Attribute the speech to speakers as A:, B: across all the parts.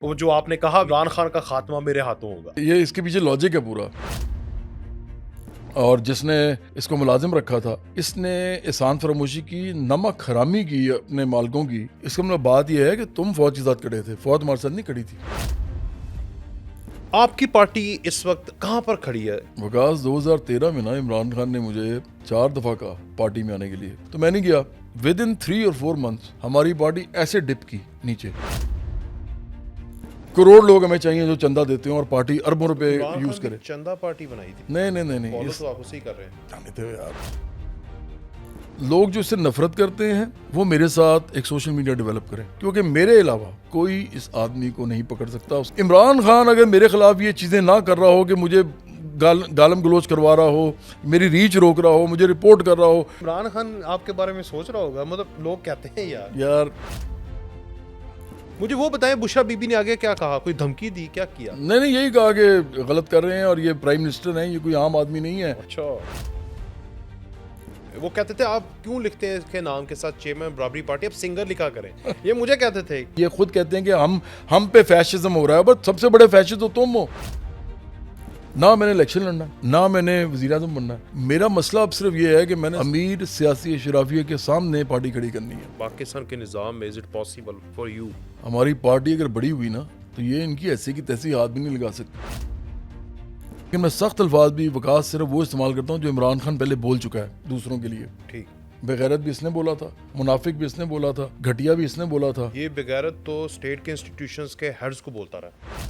A: وہ جو آپ نے کہا عمران خان کا خاتمہ میرے ہاتھوں ہوگا.
B: یہ اس کے پیچھے لاجک ہے پورا. اور جس نے اس کو ملازم رکھا تھا اس نے احسان فراموشی کی، نمک حرامی کی اپنے مالکوں کی. اس کا مطلب بات یہ ہے کہ تم فوج کے ساتھ کھڑے تھے، فوج تمہارے ساتھ نہیں کھڑی تھی.
A: آپ کی پارٹی اس وقت کہاں پر کھڑی ہے؟
B: وکاس 2013 میں نا عمران خان نے مجھے 4 دفعہ کہا پارٹی میں آنے کے لیے، تو میں نہیں گیا. ود ان 3 اور 4 منتھس ہماری پارٹی ایسے ڈپ کی نیچے. کروڑ لوگ ہمیں چاہیے جو چندہ دیتے ہیں اور پارٹی اربوں روپے
A: عمران
B: یوز
A: خان
B: کرے.
A: کی چندہ پارٹی بنائی تھی.
B: نہیں
A: فالو تو آپ اسی کر رہے ہیں.
B: جانتے ہو یار، لوگ جو اس سے نفرت کرتے ہیں وہ میرے ساتھ ایک سوشل میڈیا ڈیولپ کریں، کیونکہ میرے علاوہ کوئی اس آدمی کو نہیں پکڑ سکتا. عمران خان اگر میرے خلاف یہ چیزیں نہ کر رہا ہو کہ مجھے گالم گلوچ کروا رہا ہو، میری ریچ روک رہا ہو، مجھے رپورٹ کر رہا ہو.
A: عمران خان آپ کے بارے میں سوچ رہا ہوگا، مطلب لوگ کہتے ہیں
B: یار
A: مجھے وہ بتائیں بشرا بی بی نے آگے کیا کہا؟ کوئی دھمکی دی؟ کیا کیا؟
B: نہیں یہی کہا کہ غلط کر رہے ہیں اور یہ پرائم منسٹر ہیں، یہ کوئی عام آدمی نہیں ہے.
A: اچھا، وہ کہتے تھے آپ کیوں لکھتے ہیں اس کے نام کے ساتھ چیئرمین برابری پارٹی، اب سنگر لکھا کریں. یہ مجھے کہتے تھے.
B: یہ خود کہتے ہیں کہ ہم پہ فیشزم ہو رہا ہے، بس سب سے بڑے فیشز تو تم ہو. نہ میں نے الیکشن لڑنا ہے، نہ میں نے وزیر اعظم بننا ہے. میرا مسئلہ اب صرف یہ ہے کہ میں نے امیر سیاسی اشرافیہ کے سامنے پارٹی کھڑی کرنی ہے.
A: پاکستان کے نظام میں is it possible for you?
B: ہماری پارٹی اگر بڑی ہوئی نا تو یہ ان کی ایسی کی تیسی ہاتھ بھی نہیں لگا سکتی. لیکن میں سخت الفاظ بھی وکاس صرف وہ استعمال کرتا ہوں جو عمران خان پہلے بول چکا ہے دوسروں کے لیے.
A: ٹھیک.
B: بغیرت بھی اس نے بولا تھا، منافق بھی اس نے بولا تھا، گھٹیا بھی اس نے بولا تھا.
A: یہ بغیرت تو اسٹیٹ کے انسٹیٹیوشنز کے ہیڈز کو بولتا رہا.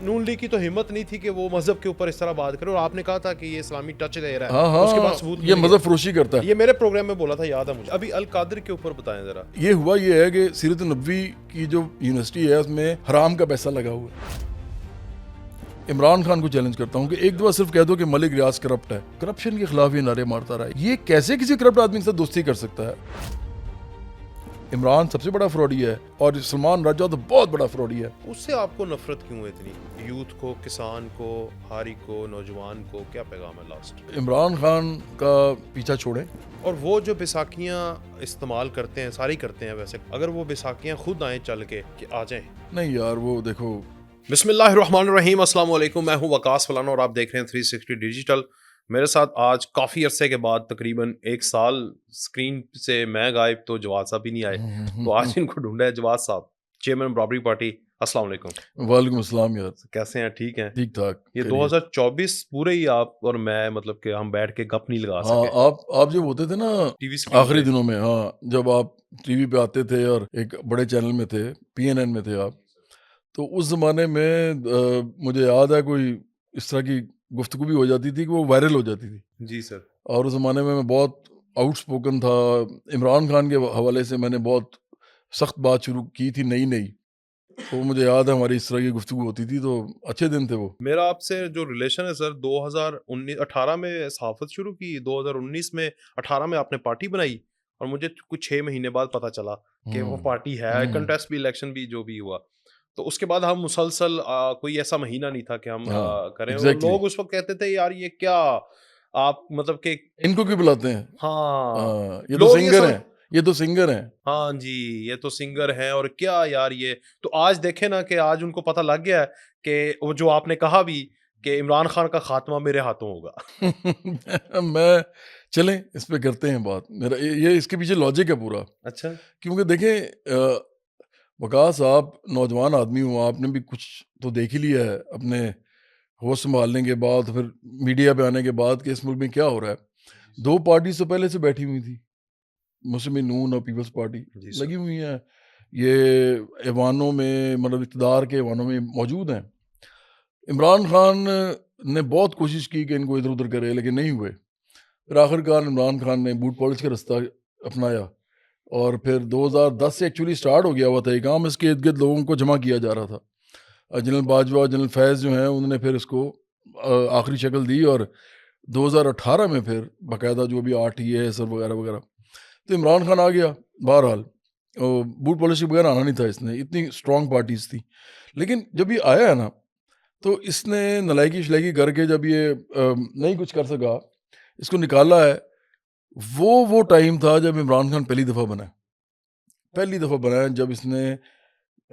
A: نون لیگ کی تو ہمت نہیں تھی کہ وہ مذہب کے اوپر اس طرح بات کرے، اور آپ نے کہا تھا کہ یہ اسلامی ٹچ دے رہا ہے. اس کے بعد ثبوت
B: یہ مذہب فروشی کرتا ہے.
A: یہ میرے پروگرام میں بولا تھا، یاد ہے مجھے. ابھی القادر کے اوپر بتائیں ذرا.
B: یہ ہوا یہ ہے کہ سیرت النبوی کی جو یونیورسٹی ہے اس میں حرام کا پیسہ لگا ہوا ہے. عمران خان کو چیلنج کرتا ہوں کہ ایک دفعہ صرف کہہ دو کہ ملک ریاض کرپٹ ہے. کرپشن کے خلاف یہ نعرے مارتا رہا ہے. یہ کیسے کسی کرپٹ آدمی کے ساتھ دوستی کر سکتا ہے؟ عمران سب سے بڑا فراڈی ہے اور سلمان راجہ تو بہت بڑا فراڈی ہے.
A: اس سے آپ کو نفرت کیوں ہے اتنی؟ یوتھ کو، کسان کو، ہاری کو، نوجوان کو کیا پیغام ہے لاسٹ؟
B: عمران خان کا پیچھا چھوڑیں.
A: اور وہ جو بیساکھیاں استعمال کرتے ہیں، ساری کرتے ہیں ویسے، اگر وہ بیساکھیاں خود آئیں چل کے کہ آ جائیں.
B: نہیں یار وہ دیکھو.
A: بسم اللہ الرحمن الرحیم. السلام علیکم، میں ہوں وقاص فلانہ اور آپ دیکھ رہے ہیں 360 ڈیجیٹل. میرے ساتھ آج کافی عرصے کے بعد تقریباً 1 سال اسکرین سے میں غائب تو جواد صاحب بھی نہیں آئے، تو آج ان کو ڈھونڈا ہے. جواد صاحب، چیئرمین برابری پارٹی، السلام علیکم.
B: وعلیکم السلام یار.
A: کیسے ہیں؟ ٹھیک ہیں؟
B: ٹھیک ٹھاک.
A: یہ 2024 پورے ہی آپ اور میں مطلب کہ ہم بیٹھ کے گپ نہیں لگا
B: ہاں
A: سکے.
B: آپ جب ہوتے تھے نا
A: ٹی وی
B: آخری دنوں میں، ہاں جب آپ ٹی وی پہ آتے تھے اور ایک بڑے چینل میں تھے، PNN میں تھے آپ، تو اس زمانے میں مجھے یاد ہے کوئی اس طرح کی گفتگو بھی ہو جاتی تھی کہ وہ وائرل ہو جاتی تھی.
A: جی سر.
B: اور اس زمانے میں بہت آؤٹ سپوکن تھا. عمران خان کے حوالے سے میں نے بہت سخت بات شروع کی تھی نئی، تو مجھے یاد ہے ہماری اس طرح کی گفتگو ہوتی تھی، تو اچھے دن تھے وہ.
A: میرا آپ سے جو ریلیشن ہے سر، 2018 میں صحافت شروع کی، 2019 میں 18 میں آپ نے پارٹی بنائی، اور مجھے کچھ 6 مہینے بعد پتا چلا کہ وہ پارٹی ہے. کنٹیسٹ بھی، الیکشن بھی جو بھی ہوا، تو اس کے بعد ہم مسلسل کوئی ایسا مہینہ نہیں تھا کہ ہم کریں. اور لوگ اس وقت کہتے تھے یار یہ کیا آپ مطلب کہ
B: ان کو کیوں بلاتے ہیں؟
A: ہاں
B: یہ تو سنگر ہیں، یہ تو سنگر ہیں.
A: ہاں جی، یہ تو سنگر ہیں اور کیا یار یہ. تو آج دیکھیں نا کہ آج ان کو پتہ لگ گیا ہے کہ وہ جو آپ نے کہا بھی کہ عمران خان کا خاتمہ میرے ہاتھوں ہوگا.
B: میں چلیں اس پہ کرتے ہیں بات. میرا یہ اس کے پیچھے لاجک ہے پورا.
A: اچھا.
B: کیونکہ دیکھیں وقاص، آپ نوجوان آدمی ہوں، آپ نے بھی کچھ تو دیکھ ہی لیا ہے اپنے ہوش سنبھالنے کے بعد، پھر میڈیا پہ آنے کے بعد کہ اس ملک میں کیا ہو رہا ہے. 2 پارٹی سے پہلے سے بیٹھی ہوئی تھی، مسلم نون اور پیپلز پارٹی لگی ہوئی ہیں. یہ ایوانوں میں، مطلب اقتدار کے ایوانوں میں موجود ہیں. عمران خان نے بہت کوشش کی کہ ان کو ادھر ادھر کرے، لیکن نہیں ہوئے. پھر آخر کار عمران خان نے بوٹ پالش کا رستہ اپنایا، اور پھر 2010 سے ایکچولی سٹارٹ ہو گیا ہوا تھا یہ کام. اس کے ارد گرد لوگوں کو جمع کیا جا رہا تھا. جنرل باجوہ، جنرل فیض جو ہیں، انہوں نے پھر اس کو آخری شکل دی، اور 2018 میں پھر باقاعدہ جو بھی RTAS اور وغیرہ وغیرہ. تو عمران خان آ گیا. بہرحال بوٹ پالش کے بغیر آنا نہیں تھا اس نے، اتنی اسٹرانگ پارٹیز تھی. لیکن جب یہ آیا ہے نا، تو اس نے نلائکی شلائکی کر کے جب یہ نہیں کچھ کر سکا، اس کو نکالا ہے. وہ ٹائم تھا جب عمران خان پہلی دفعہ بنا جب اس نے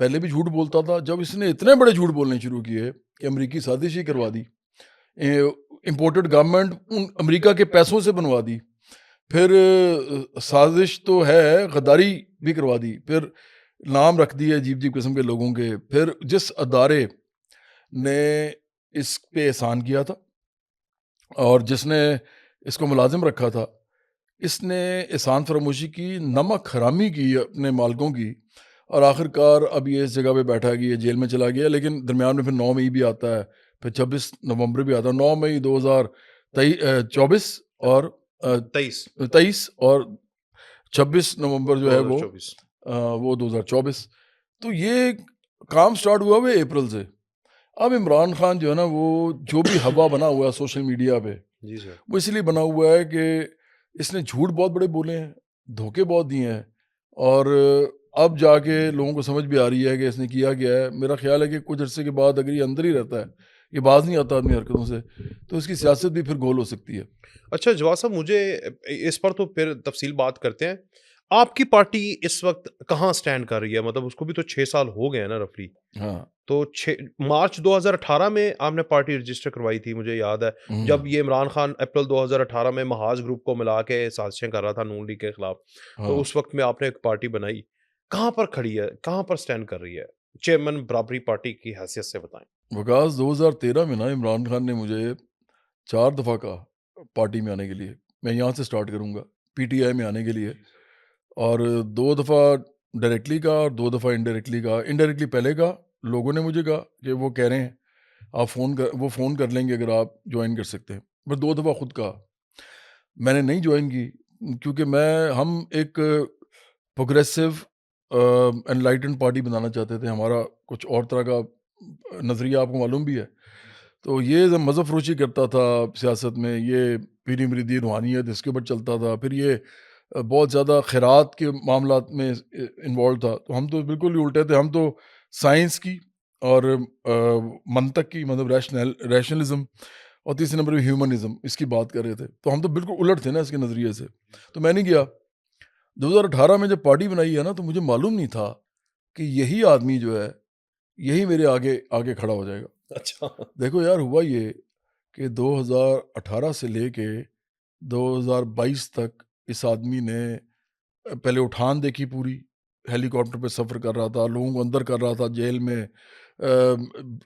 B: پہلے بھی جھوٹ بولتا تھا. جب اس نے اتنے بڑے جھوٹ بولنے شروع کیے کہ امریکی سازش ہی کروا دی, امپورٹڈ گورنمنٹ ان امریکہ کے پیسوں سے بنوا دی, پھر سازش تو ہے غداری بھی کروا دی, پھر نام رکھ دیے عجیب عجیب قسم کے لوگوں کے, پھر جس ادارے نے اس پہ احسان کیا تھا اور جس نے اس کو ملازم رکھا تھا, اس نے احسان فراموشی کی, نمک حرامی کی اپنے مالکوں کی, اور آخر کار اب یہ اس جگہ پہ بیٹھا کہ یہ جیل میں چلا گیا. لیکن درمیان میں پھر 9 مئی بھی آتا ہے, پھر 26 نومبر بھی آتا ہے. 9 مئی 2024 اور 23 اور 26 نومبر جو ہے وہ 2024. تو یہ کام سٹارٹ ہوا ہے اپریل سے. اب عمران خان جو ہے نا, وہ جو بھی ہوا بنا ہوا ہے سوشل میڈیا پہ,
A: جی سر,
B: وہ اس لیے بنا ہوا ہے کہ اس نے جھوٹ بہت بڑے بولے ہیں, دھوکے بہت دیے ہیں, اور اب جا کے لوگوں کو سمجھ بھی آ رہی ہے کہ اس نے کیا گیا ہے. میرا خیال ہے کہ کچھ عرصے کے بعد اگر یہ اندر ہی رہتا ہے, یہ باز نہیں آتا اپنی حرکتوں سے, تو اس کی سیاست بھی پھر گول ہو سکتی ہے.
A: اچھا جواد صاحب, مجھے اس پر تو پھر تفصیل بات کرتے ہیں. آپ کی پارٹی اس وقت کہاں سٹینڈ کر رہی ہے؟ مطلب اس کو بھی تو 6 سال ہو گئے ہیں نا رفلی.
B: ہاں,
A: تو مارچ 2018 میں آپ نے پارٹی رجسٹر کروائی تھی, مجھے یاد ہے, جب یہ عمران خان اپریل 2018 میں محاذ گروپ کو ملا کے سازشیں کر رہا تھا نون لیگ کے خلاف, تو اس وقت میں آپ نے ایک پارٹی بنائی. کہاں پر کھڑی ہے, کہاں پر سٹینڈ کر رہی ہے چیئرمین برابری پارٹی کی حیثیت سے؟ بتائیں.
B: وکاس 2013 میں نا عمران خان نے مجھے 4 دفعہ کہا پارٹی میں آنے کے لیے. میں یہاں سے سٹارٹ کروں گا پی ٹی آئی میں آنے کے لیے, اور 2 دفعہ ڈائریکٹلی کہا اور 2 دفعہ انڈائریکٹلی کہا. انڈائریکٹلی پہلے کہا, لوگوں نے مجھے کہا کہ وہ کہہ رہے ہیں آپ فون کر لیں گے اگر آپ جوائن کر سکتے ہیں. پر 2 دفعہ خود کہا. میں نے نہیں جوائن کی, کیونکہ ہم ایک پروگریسو انلائٹنڈ پارٹی بنانا چاہتے تھے. ہمارا کچھ اور طرح کا نظریہ آپ کو معلوم بھی ہے. تو یہ مذہب فروشی کرتا تھا سیاست میں, یہ پیری مریدی روحانیت اس کے اوپر چلتا تھا, پھر یہ بہت زیادہ خیرات کے معاملات میں انوالو تھا. تو ہم تو بالکل ہی الٹے تھے. ہم تو سائنس کی اور منطق کی, مطلب ریشنلزم, اور تیسرے نمبر پہ ہیومنزم, اس کی بات کر رہے تھے. تو ہم تو بالکل الٹ تھے نا اس کے نظریے سے. تو میں نہیں گیا. 2018 میں جب پارٹی بنائی ہے نا, تو مجھے معلوم نہیں تھا کہ یہی آدمی جو ہے یہی میرے آگے کھڑا ہو جائے گا.
A: اچھا,
B: دیکھو یار, ہوا یہ کہ 2018 سے لے کے 2022 تک اس آدمی نے پہلے اٹھان دیکھی پوری, ہیلی کاپٹر پہ سفر کر رہا تھا, لوگوں کو اندر کر رہا تھا جیل میں,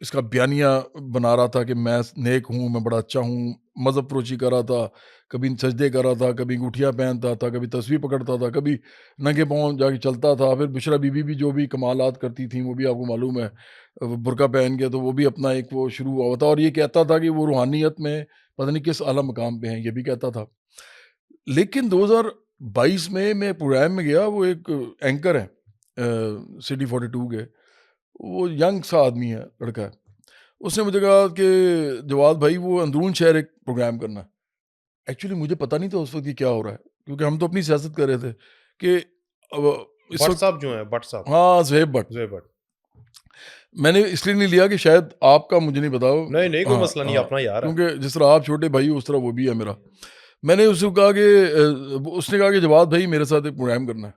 B: اس کا بیانیہ بنا رہا تھا کہ میں نیک ہوں, میں بڑا اچھا ہوں, مذہب فروشی کر رہا تھا, کبھی سجدے کر رہا تھا, کبھی انگوٹھیاں پہنتا تھا, کبھی تسبیح پکڑتا تھا, کبھی ننگے پاؤں جا کے چلتا تھا. پھر بشرا بی بی بھی جو بھی کمالات کرتی تھیں وہ بھی آپ کو معلوم ہے, برقع پہن کے, تو وہ بھی اپنا ایک وہ شروع ہوا تھا. اور یہ کہتا تھا کہ وہ روحانیت میں پتہ نہیں کس اعلیٰ مقام پہ ہیں, یہ بھی کہتا تھا. لیکن 2022 میں پروگرام میں گیا, وہ ایک اینکر ہے سٹی 42 کے, وہ ینگ سا آدمی ہے, لڑکا ہے. اس نے مجھے کہا کہ جواد بھائی وہ اندرون شہر ایک پروگرام کرنا ہے. ایکچولی مجھے پتہ نہیں تھا اس وقت یہ کیا ہو رہا ہے, کیونکہ ہم تو اپنی سیاست کر رہے تھے کہ اس
A: بٹ
B: وقت,
A: صاحب جو ہیں, بٹ صاحب,
B: ہاں زہیب بٹ,
A: بٹ,
B: میں نے اس لیے نہیں لیا کہ شاید آپ کا مجھے نہیں بتاؤ,
A: نہیں کوئی مسئلہ نہیں, اپنا یار ہے.
B: کیونکہ جس طرح آپ چھوٹے بھائی اس طرح وہ بھی ہے میرا. میں نے اس کو کہا کہ اس نے کہا کہ جواد بھائی میرے ساتھ ایک پروگرام کرنا ہے.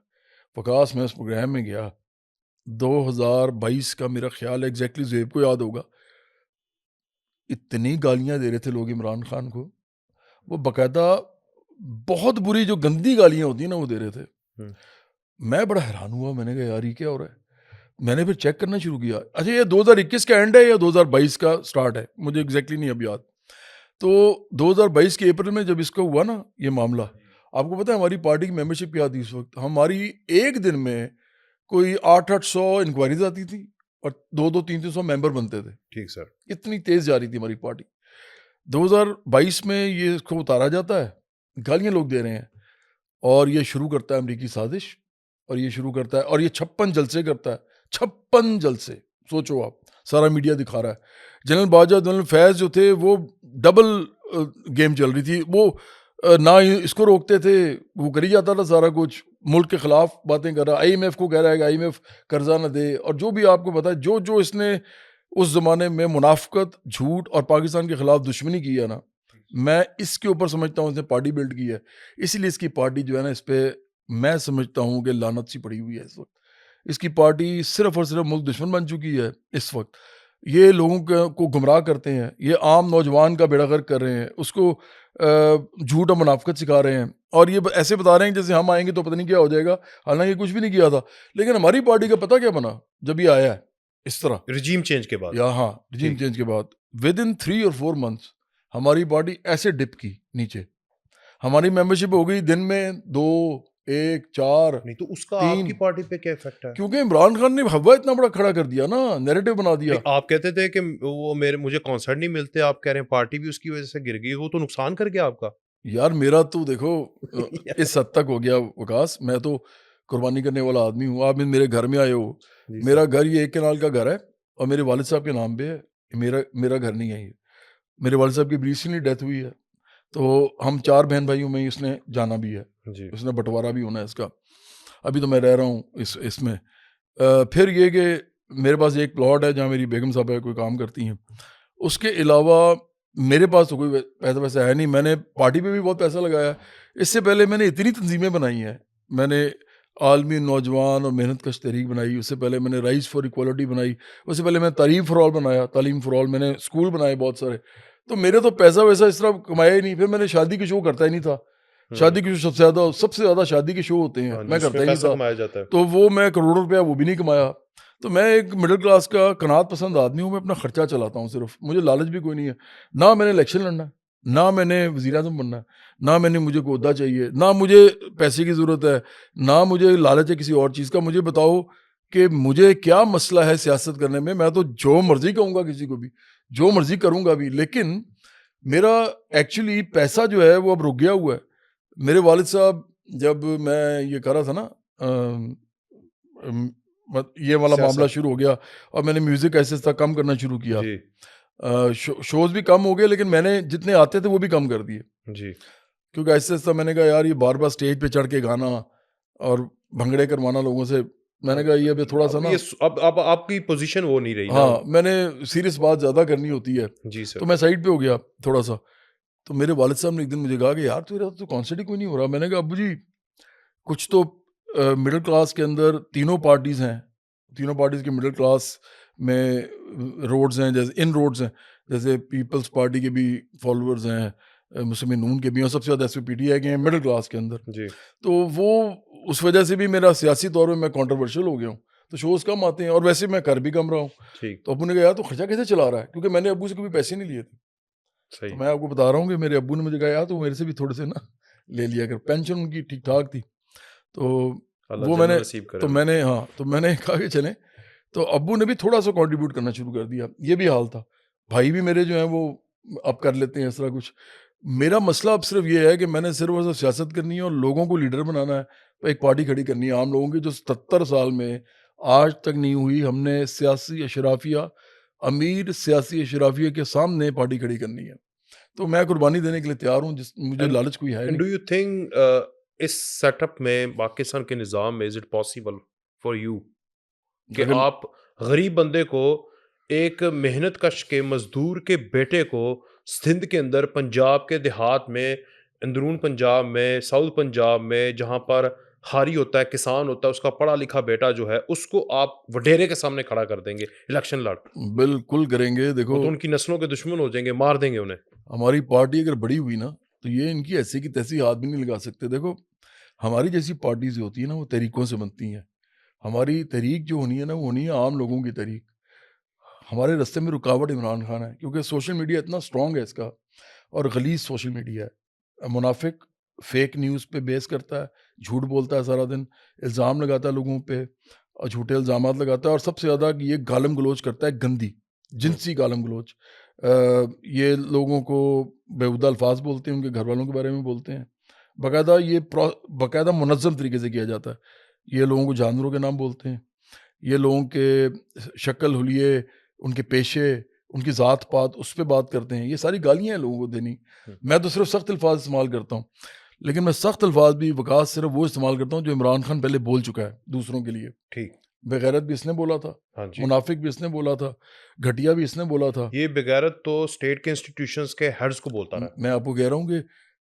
B: وکاس میں اس پروگرام میں گیا 2022 کا, میرا خیال ہے ایگزیکٹلی زیب کو یاد ہوگا. اتنی گالیاں دے رہے تھے لوگ عمران خان کو, وہ باقاعدہ بہت بری جو گندی گالیاں ہوتی ہیں نا وہ دے رہے تھے. میں بڑا حیران ہوا, میں نے کہا یار یہ کیا ہو رہا ہے. میں نے پھر چیک کرنا شروع کیا, اچھا یہ 2021 کا اینڈ ہے یا 2022 کا سٹارٹ ہے, مجھے ایگزیکٹلی نہیں اب یاد. تو 2022 کے اپریل میں جب اس کا ہوا نا یہ معاملہ, آپ کو پتہ ہے ہماری پارٹی کی ممبرشپ کیا تھی اس وقت؟ ہماری ایک دن میں کوئی 800 انکوائریز آتی تھی اور 200-300 ممبر بنتے تھے.
A: ٹھیک سر,
B: اتنی تیز جا رہی تھی ہماری پارٹی. 2022 میں یہ اس کو اتارا جاتا ہے, گالیاں لوگ دے رہے ہیں, اور یہ شروع کرتا ہے امریکی سازش, اور یہ شروع کرتا ہے, اور یہ 56 جلسے کرتا ہے. 56 جلسے, سوچو آپ, سارا میڈیا دکھا رہا ہے. جنرل باجوہ, جنرل فیض جو تھے وہ ڈبل گیم چل رہی تھی, وہ نہ اس کو روکتے تھے, وہ کری جاتا تھا سارا کچھ, ملک کے خلاف باتیں کر رہا, IMF کو کہہ رہا ہے کہ IMF قرضہ نہ دے, اور جو بھی آپ کو پتا ہے جو اس نے اس زمانے میں منافقت, جھوٹ اور پاکستان کے خلاف دشمنی کی ہے نا, میں اس کے اوپر سمجھتا ہوں اس نے پارٹی بلڈ کی ہے. اسی لیے اس کی پارٹی جو ہے نا, اس پہ میں سمجھتا ہوں کہ لعنت سی پڑی ہوئی ہے اس وقت. اس کی پارٹی صرف اور صرف ملک دشمن بن چکی ہے اس وقت. یہ لوگوں کو گمراہ کرتے ہیں, یہ عام نوجوان کا بیڑا غرق کر رہے ہیں, اس کو جھوٹ اور منافقت سکھا رہے ہیں, اور یہ ایسے بتا رہے ہیں جیسے ہم آئیں گے تو پتہ نہیں کیا ہو جائے گا, حالانکہ کچھ بھی نہیں کیا تھا. لیکن ہماری پارٹی کا پتہ کیا بنا جب یہ آیا ہے اس طرح
A: رجیم چینج کے بعد,
B: یا ہاں رجیم چینج کے بعد, ود ان 3 اور 4 months ہماری پارٹی ایسے ڈپ کی نیچے. ہماری ممبرشپ ہو گئی دن میں 2 1 4
A: نہیں تو اس کا آپ
B: 3,
A: کی پارٹی پہ کیا افیکٹ ہے؟
B: کیونکہ عمران خان نے ہوا اتنا بڑا کھڑا کر دیا نا, نیریٹو بنا دیا.
A: آپ کہتے تھے کہ وہ مجھے کانسرٹ نہیں ملتے, آپ کہہ رہے ہیں پارٹی بھی اس کی وجہ سے گر گئی, وہ تو نقصان کر گیا آپ کا.
B: یار میرا تو دیکھو اس حد تک ہو گیا وکاس, میں تو قربانی کرنے والا آدمی ہوں. آپ میرے گھر میں آئے ہو, میرا گھر یہ 1 کنال کا گھر ہے اور میرے والد صاحب کے نام پہ ہے. میرا گھر نہیں ہے یہ, میرے والد صاحب کی ریسنٹلی ڈیتھ ہوئی ہے, تو ہم 4 بہن بھائیوں میں اس نے جانا بھی ہے, اس نے بٹوارا بھی ہونا ہے اس کا. ابھی تو میں رہ رہا ہوں اس میں. پھر یہ کہ میرے پاس ایک پلاٹ ہے جہاں میری بیگم صاحب ہے کوئی کام کرتی ہیں. اس کے علاوہ میرے پاس تو کوئی پیسہ ویسا ہے نہیں. میں نے پارٹی پہ بھی بہت پیسہ لگایا. اس سے پہلے میں نے اتنی تنظیمیں بنائی ہیں. میں نے عالمی نوجوان اور محنت کش تحریک بنائی, اس سے پہلے میں نے رائز فار ایکوالٹی بنائی, اس سے پہلے میں تعلیم فار آل بنایا, تعلیم فار آل. میں نے اسکول بنائے بہت سارے. تو میرے تو پیسہ ویسا اس طرح کمایا ہی نہیں. پھر میں نے شادی کے شو کرتا ہی نہیں تھا. شادی کے شو سب سے زیادہ شادی کے شو ہوتے ہیں, میں کرتا ہی نہیں تھا. تو وہ میں کروڑوں روپیہ وہ بھی نہیں کمایا. تو میں ایک مڈل کلاس کا قناعت پسند آدمی ہوں. میں اپنا خرچہ چلاتا ہوں صرف, مجھے لالچ بھی کوئی نہیں ہے. نہ میں نے الیکشن لڑنا ہے, نہ میں نے وزیر اعظم بننا ہے, نہ میں نے مجھے کوئی عہدہ چاہیے, نہ مجھے پیسے کی ضرورت ہے, نہ مجھے لالچ ہے کسی اور چیز کا. مجھے بتاؤ کہ مجھے کیا مسئلہ ہے سیاست کرنے میں, میں تو جو مرضی کہوں گا کسی کو بھی, جو مرضی کروں گا بھی. لیکن میرا ایکچولی پیسہ جو ہے وہ اب رک گیا ہوا ہے. میرے والد صاحب جب میں یہ کر رہا تھا نا, یہ والا معاملہ شروع ہو گیا اور میں نے میوزک ایسے کم کرنا شروع کیا. شوز بھی کم ہو گئے, لیکن میں نے جتنے آتے تھے وہ بھی کم کر دیے. کیونکہ ایسے ایسا میں نے کہا یار یہ بار بار اسٹیج پہ چڑھ کے گانا اور بھنگڑے کروانا لوگوں سے, میں نے کہا یہ ابھی تھوڑا سا نا
A: اب آپ کی پوزیشن وہ نہیں رہی.
B: ہاں میں نے سیریس بات زیادہ کرنی ہوتی ہے, تو میں سائڈ پہ ہو گیا تھوڑا سا. تو میرے والد صاحب نے ایک دن مجھے کہا کہ یار تو کانسرٹ ہی کوئی نہیں ہو رہا. میں نے کہا ابو جی کچھ تو مڈل کلاس کے اندر تینوں پارٹیز ہیں, تینوں پارٹیز کے مڈل کلاس میں روڈز ہیں, جیسے ان روڈز ہیں, جیسے پیپلز پارٹی کے بھی فالوورز ہیں, مسلم نون کے بھی, اور سب سے زیادہ ایس پی ٹی آئی کے ہیں مڈل کلاس کے اندر. تو وہ اس وجہ سے بھی میرا سیاسی طور میں کانٹروورشل ہو گیا ہوں, تو شوز کم آتے ہیں, اور ویسے میں کر بھی کم رہا ہوں. تو ابو نے کہا یار تو خرچہ کیسے چلا رہا ہے, کیونکہ میں نے ابو سے کبھی پیسے نہیں لیے تھے. تو میں آپ کو بتا رہا ہوں کہ میرے ابو نے مجھے کہا یار تو میرے سے بھی تھوڑے سے نا لے لیا کر, پینشن ان کی ٹھیک ٹھاک تھی. تو وہ میں نے کہا کہ چلیں, تو ابو نے بھی تھوڑا سا کنٹریبیوٹ کرنا شروع کر دیا. یہ بھی حال تھا. بھائی بھی میرے جو ہیں وہ اب کر لیتے ہیں اس طرح کچھ. میرا مسئلہ اب صرف یہ ہے کہ میں نے صرف اور صرف سیاست کرنی ہے اور لوگوں کو لیڈر بنانا ہے, ایک پارٹی کھڑی کرنی ہے عام لوگوں کی, جو 77 سال میں آج تک نہیں ہوئی. ہم نے سیاسی اشرافیہ, امیر سیاسی اشرافیہ کے سامنے پارٹی کھڑی کرنی ہے. تو میں قربانی دینے کے لیے تیار ہوں, مجھے لالچ کوئی ہے نہیں.
A: ڈو یو تھنک اس سیٹ اپ میں پاکستان کے نظام میں is it possible for you کہ آپ غریب بندے کو, ایک محنت کش کے مزدور کے بیٹے کو سندھ کے اندر, پنجاب کے دیہات میں, اندرون پنجاب میں, ساؤتھ پنجاب میں, جہاں پر ہاری ہوتا ہے, کسان ہوتا ہے, اس کا پڑھا لکھا بیٹا جو ہے اس کو آپ وڈیرے کے سامنے کھڑا کر دیں گے الیکشن لڑ؟
B: بالکل کریں گے. دیکھو
A: تو ان کی نسلوں کے دشمن ہو جائیں گے, مار دیں گے انہیں.
B: ہماری پارٹی اگر بڑی ہوئی نا تو یہ ان کی ایسی کی تیسی ہاتھ بھی نہیں لگا سکتے. دیکھو ہماری جیسی پارٹیز ہوتی ہیں نا وہ تحریکوں سے بنتی ہیں. ہماری تحریک جو ہونی ہے نا وہ ہونی ہے عام لوگوں کی تحریک. ہمارے رستے میں رکاوٹ عمران خان ہے, کیونکہ سوشل میڈیا اتنا اسٹرانگ ہے اس کا, اور غلیظ سوشل میڈیا ہے. منافق فیک نیوز پہ بیس کرتا ہے, جھوٹ بولتا ہے سارا دن, الزام لگاتا ہے لوگوں پہ, اور جھوٹے الزامات لگاتا ہے, اور سب سے زیادہ یہ گالم گلوچ کرتا ہے, گندی جنسی گالم گلوچ. یہ لوگوں کو بیہودہ الفاظ بولتے ہیں, ان کے گھر والوں کے بارے میں بولتے ہیں. باقاعدہ منظم طریقے سے کیا جاتا ہے. یہ لوگوں کو جانوروں کے نام بولتے ہیں, یہ لوگوں کے شکل حلیے, ان کے پیشے, ان کی ذات پات, اس پہ بات کرتے ہیں. یہ ساری گالیاں ہیں لوگوں کو دینی. میں تو صرف سخت الفاظ استعمال کرتا ہوں, لیکن میں سخت الفاظ بھی وکاس صرف وہ استعمال کرتا ہوں جو عمران خان پہلے بول چکا ہے دوسروں کے لیے.
A: ٹھیک,
B: بغیرت بھی اس نے بولا تھا, منافق بھی اس نے بولا تھا, گھٹیا بھی اس نے بولا تھا.
A: یہ بغیرت تو اسٹیٹ کے انسٹیٹیوشنز کے ہیڈز کو بولتا رہا.
B: میں آپ کو کہہ رہا ہوں کہ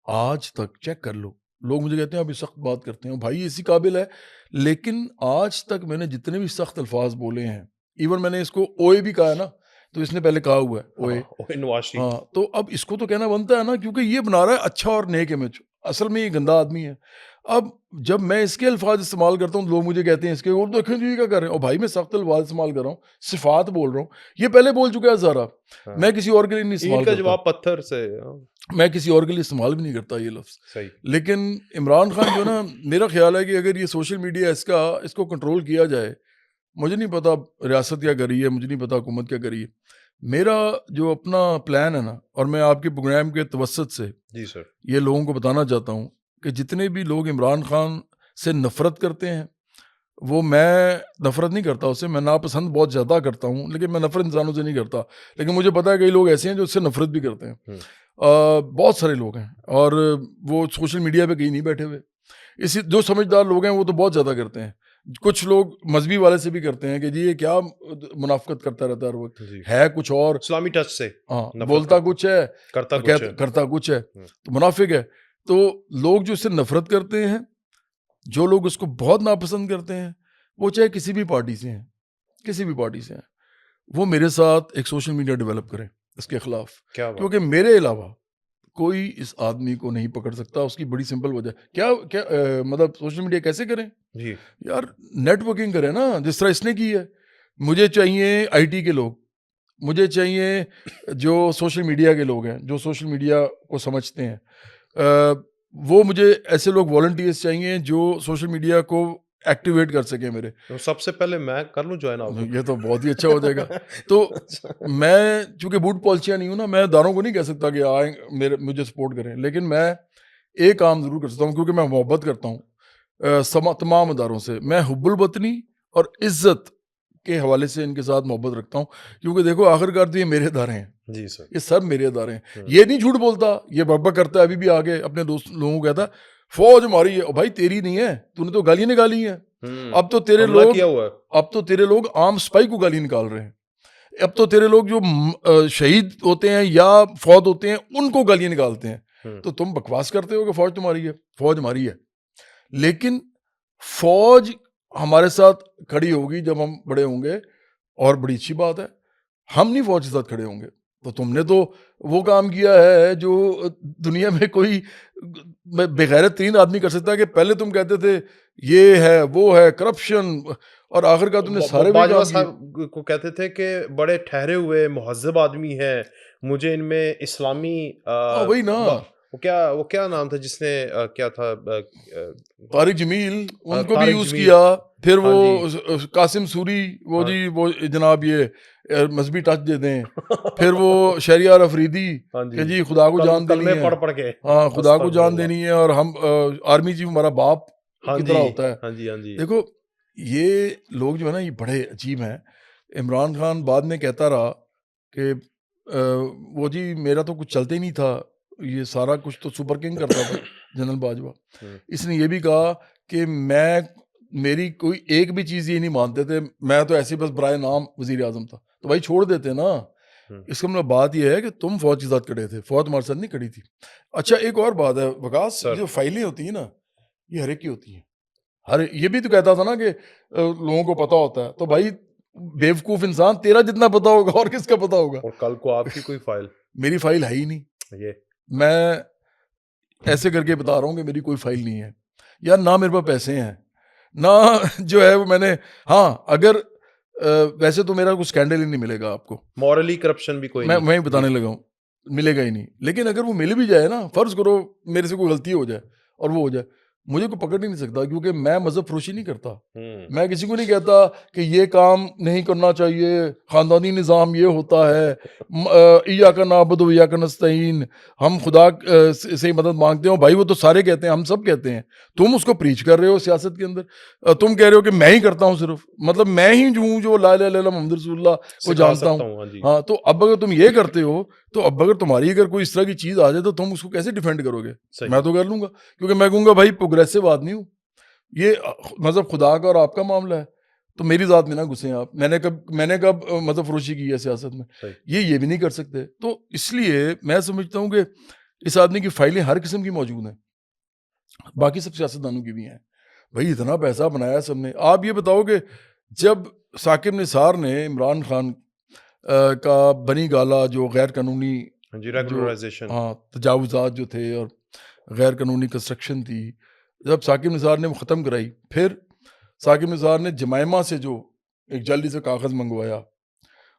B: آج تک چیک کر لو, لوگ مجھے کہتے ہیں آپ یہ سخت بات کرتے ہیں، بھائی اسی قابل ہے، لیکن آج تک میں نے جتنے بھی سخت الفاظ بولے ہیں، ایون میں نے اس کو اوئے بھی کہا ہے نا، تو اس نے پہلے کہا ہوا ہے اوئے،
A: نواز شریف.
B: ہاں، تو اب اس کو تو کہنا بنتا ہے نا، کیونکہ یہ بنا رہا ہے اچھا اور نیک امیج، اصل میں یہ گندا آدمی ہے. اب جب میں اس کے الفاظ استعمال کرتا ہوں لوگ مجھے کہتے ہیں اس کے اور دیکھیں جی کیا کر رہے ہیں، اور بھائی میں سخت الفاظ استعمال کر رہا ہوں، صفات بول رہا ہوں، یہ پہلے بول چکا ہے سارا، میں کسی اور کے لیے نہیں
A: اینٹ
B: استعمال
A: کا
B: کرتا،
A: جواب پتھر سے.
B: میں کسی اور کے لیے استعمال بھی نہیں کرتا یہ لفظ.
A: صحیح.
B: لیکن عمران خان جو نا، میرا خیال ہے کہ اگر یہ سوشل میڈیا اس کو کنٹرول کیا جائے، مجھے نہیں پتا ریاست کیا کر رہی ہے، مجھے نہیں پتا حکومت کیا کر رہی ہے، میرا جو اپنا پلان ہے نا، اور میں آپ کے پروگرام کے توسط سے
A: جی سر.
B: یہ لوگوں کو بتانا چاہتا ہوں کہ جتنے بھی لوگ عمران خان سے نفرت کرتے ہیں، وہ میں نفرت نہیں کرتا اس سے، میں ناپسند بہت زیادہ کرتا ہوں، لیکن میں نفرت انسانوں سے نہیں کرتا، لیکن مجھے پتا ہے کئی لوگ ایسے ہیں جو اس سے نفرت بھی کرتے ہیں. بہت سارے لوگ ہیں، اور وہ سوشل میڈیا پہ کہیں نہیں بیٹھے ہوئے، اسی جو سمجھدار لوگ ہیں وہ تو بہت زیادہ کرتے ہیں. کچھ لوگ مذہبی والے سے بھی کرتے ہیں کہ جی یہ کیا منافقت کرتا رہتا ہے ہر وقت، ہے کچھ اور،
A: اسلامی ٹچ سے
B: ہاں، بولتا کچھ ہے کرتا کچھ ہے، تو منافق ہے. تو لوگ جو اس سے نفرت کرتے ہیں، جو لوگ اس کو بہت ناپسند کرتے ہیں، وہ چاہے کسی بھی پارٹی سے ہیں، کسی بھی پارٹی سے ہیں، وہ میرے ساتھ ایک سوشل میڈیا ڈیولپ کریں اس کے خلاف، کیونکہ میرے علاوہ کوئی اس آدمی کو نہیں پکڑ سکتا. اس کی بڑی سمپل وجہ کیا مطلب سوشل میڈیا کیسے کریں
A: جی
B: یار، نیٹ ورکنگ کریں نا، جس طرح اس نے کی ہے. مجھے چاہیے آئی ٹی کے لوگ، مجھے چاہیے جو سوشل میڈیا کے لوگ ہیں، جو سوشل میڈیا کو سمجھتے ہیں، وہ مجھے ایسے لوگ والنٹیئرس چاہیے جو سوشل میڈیا کو ایکٹیویٹ کر سکیں میرے.
A: سب سے پہلے میں کر لوں جوائن آپ کو،
B: یہ تو بہت ہی اچھا ہو جائے گا. تو میں چونکہ بوٹ پالچیا نہیں ہوں نا، میں اداروں کو نہیں کہہ سکتا کہ آئیں مجھے سپورٹ کریں، لیکن میں ایک کام ضرور کر سکتا ہوں، کیونکہ میں محبت کرتا ہوں تمام اداروں سے. میں حب الوطنی اور عزت کے حوالے سے ان کے ساتھ محبت رکھتا ہوں، کیونکہ دیکھو آخرکار تو یہ میرے ادارے ہیں. جی سر، یہ سب میرے ادارے ہیں. یہ نہیں جھوٹ بولتا، یہ بک کرتا ہے، ابھی بھی آگے اپنے دوست لوگوں کو کہتا ہے فوج ہماری ہے. بھائی تیری نہیں ہے، تو نے تو گالیاں نکالی ہیں. اب تو تیرے لوگ عام سپاہی کو گالی نکال رہے ہیں. اب تو تیرے لوگ جو شہید ہوتے ہیں یا فوت ہوتے ہیں ان کو گالیاں نکالتے ہیں. تو تم بکواس کرتے ہو کہ فوج تمہاری ہے. فوج ہماری ہے، لیکن فوج ہمارے ساتھ کھڑی ہوگی جب ہم بڑے ہوں گے، اور بڑی اچھی بات ہے. ہم نہیں فوج کے ساتھ کھڑے ہوں گے. تو تم نے تو وہ کام کیا ہے جو دنیا میں کوئی بغیرت ترین آدمی کر سکتا ہے، کہ پہلے تم کہتے تھے یہ ہے وہ ہے کرپشن، اور آخر کا تم نے سارے
A: باجوہ صاحب کو کہتے تھے کہ بڑے ٹھہرے ہوئے مہذب آدمی ہیں، مجھے ان میں اسلامی
B: وہی نا،
A: وہ کیا نام تھا جس نے کیا تھا،
B: طارق جمیل، ان کو بھی یوز کیا. پھر وہ قاسم سوری، وہ جی وہ جناب یہ مذہبی ٹچ دے دیں. پھر وہ شہریار افریدی کہ جی خدا کو جان دینی ہے،
A: پڑھ کے
B: ہاں خدا کو جان دینی ہے، اور ہم آرمی چیف ہمارا باپ کی طرح ہوتا ہے.
A: ہاں جی
B: دیکھو یہ لوگ جو ہے نا، یہ بڑے عجیب ہیں. عمران خان بعد میں کہتا رہا کہ وہ جی میرا تو کچھ چلتے ہی نہیں تھا، یہ سارا کچھ تو سپر کنگ کرتا تھا جنرل باجوہ. اس نے یہ بھی کہا کہ میری کوئی ایک بھی چیز یہ نہیں مانتے تھے، میں تو ایسے بس برائے نام وزیر اعظم تھا. تو بھائی چھوڑ دیتے نا. اس کا مطلب بات یہ ہے کہ تم فوج کے ساتھ کھڑے تھے، فوج تمہارے ساتھ نہیں کھڑی تھی. اچھا ایک اور بات ہے وکاس، جو فائلیں ہوتی ہیں نا، یہ ہر ایک کی ہوتی ہیں. یہ بھی تو کہتا تھا نا کہ لوگوں کو پتا ہوتا ہے. تو بھائی بیوقوف انسان، تیرا جتنا پتا ہوگا اور کس کا پتا ہوگا.
A: اور کل کو آپ کی کوئی فائل
B: میری فائل ہے ہی نہیں. میں ایسے کر کے بتا رہا ہوں کہ میری کوئی فائل نہیں ہے یار، نہ میرے پاس پیسے ہیں، نہ جو ہے وہ میں نے، ہاں اگر ویسے تو میرا کوئی اسکینڈل ہی نہیں ملے گا آپ کو،
A: مورلی کرپشن بھی کوئی
B: میں وہیں بتانے لگا ہوں، ملے گا ہی نہیں. لیکن اگر وہ مل بھی جائے نا، فرض کرو میرے سے کوئی غلطی ہو جائے اور وہ ہو جائے، مجھے کوئی پکڑ نہیں سکتا، کیونکہ میں مذہب فروشی نہیں کرتا. میں کسی کو نہیں کہتا کہ یہ کام نہیں کرنا چاہیے، خاندانی نظام یہ ہوتا ہے، ایاک نعبد و ایاک نستعین، ہم خدا سے مدد مانگتے ہیں. بھائی وہ تو سارے کہتے ہیں، ہم سب کہتے ہیں. تم اس کو پریچ کر رہے ہو سیاست کے اندر، تم کہہ رہے ہو کہ میں ہی کرتا ہوں صرف، مطلب میں ہی ہوں جو لا الہ الا اللہ محمد رسول اللہ کو جانتا ہوں. ہاں تو اب اگر تم یہ کرتے ہو، تو اب اگر تمہاری اگر کوئی اس طرح کی چیز آ جائے تو تم اس کو کیسے ڈیفینڈ کرو گے؟ میں تو کر لوں گا، کیونکہ میں کہوں گا بھائی پروگریسو آدمی ہوں، یہ مذہب خدا کا اور آپ کا معاملہ ہے، تو میری ذات میں نہ گھسیں آپ. میں نے کب مذہب فروشی کی ہے سیاست میں؟ یہ بھی نہیں کر سکتے. تو اس لیے میں سمجھتا ہوں کہ اس آدمی کی فائلیں ہر قسم کی موجود ہیں. باقی سب سیاستدانوں کی بھی ہیں. بھائی اتنا پیسہ بنایا سب نے. آپ یہ بتاؤ کہ جب ثاقب نثار نے عمران خان کا بنی گالا جو غیر قانونی
A: جی
B: جو
A: ریگولرائزیشن.
B: ہاں تجاوزات جو تھے اور غیر قانونی کنسٹرکشن تھی، جب ثاقب نثار نے وہ ختم کرائی، پھر ثاقب نثار نے جمائمہ سے جو ایک جلدی سے کاغذ منگوایا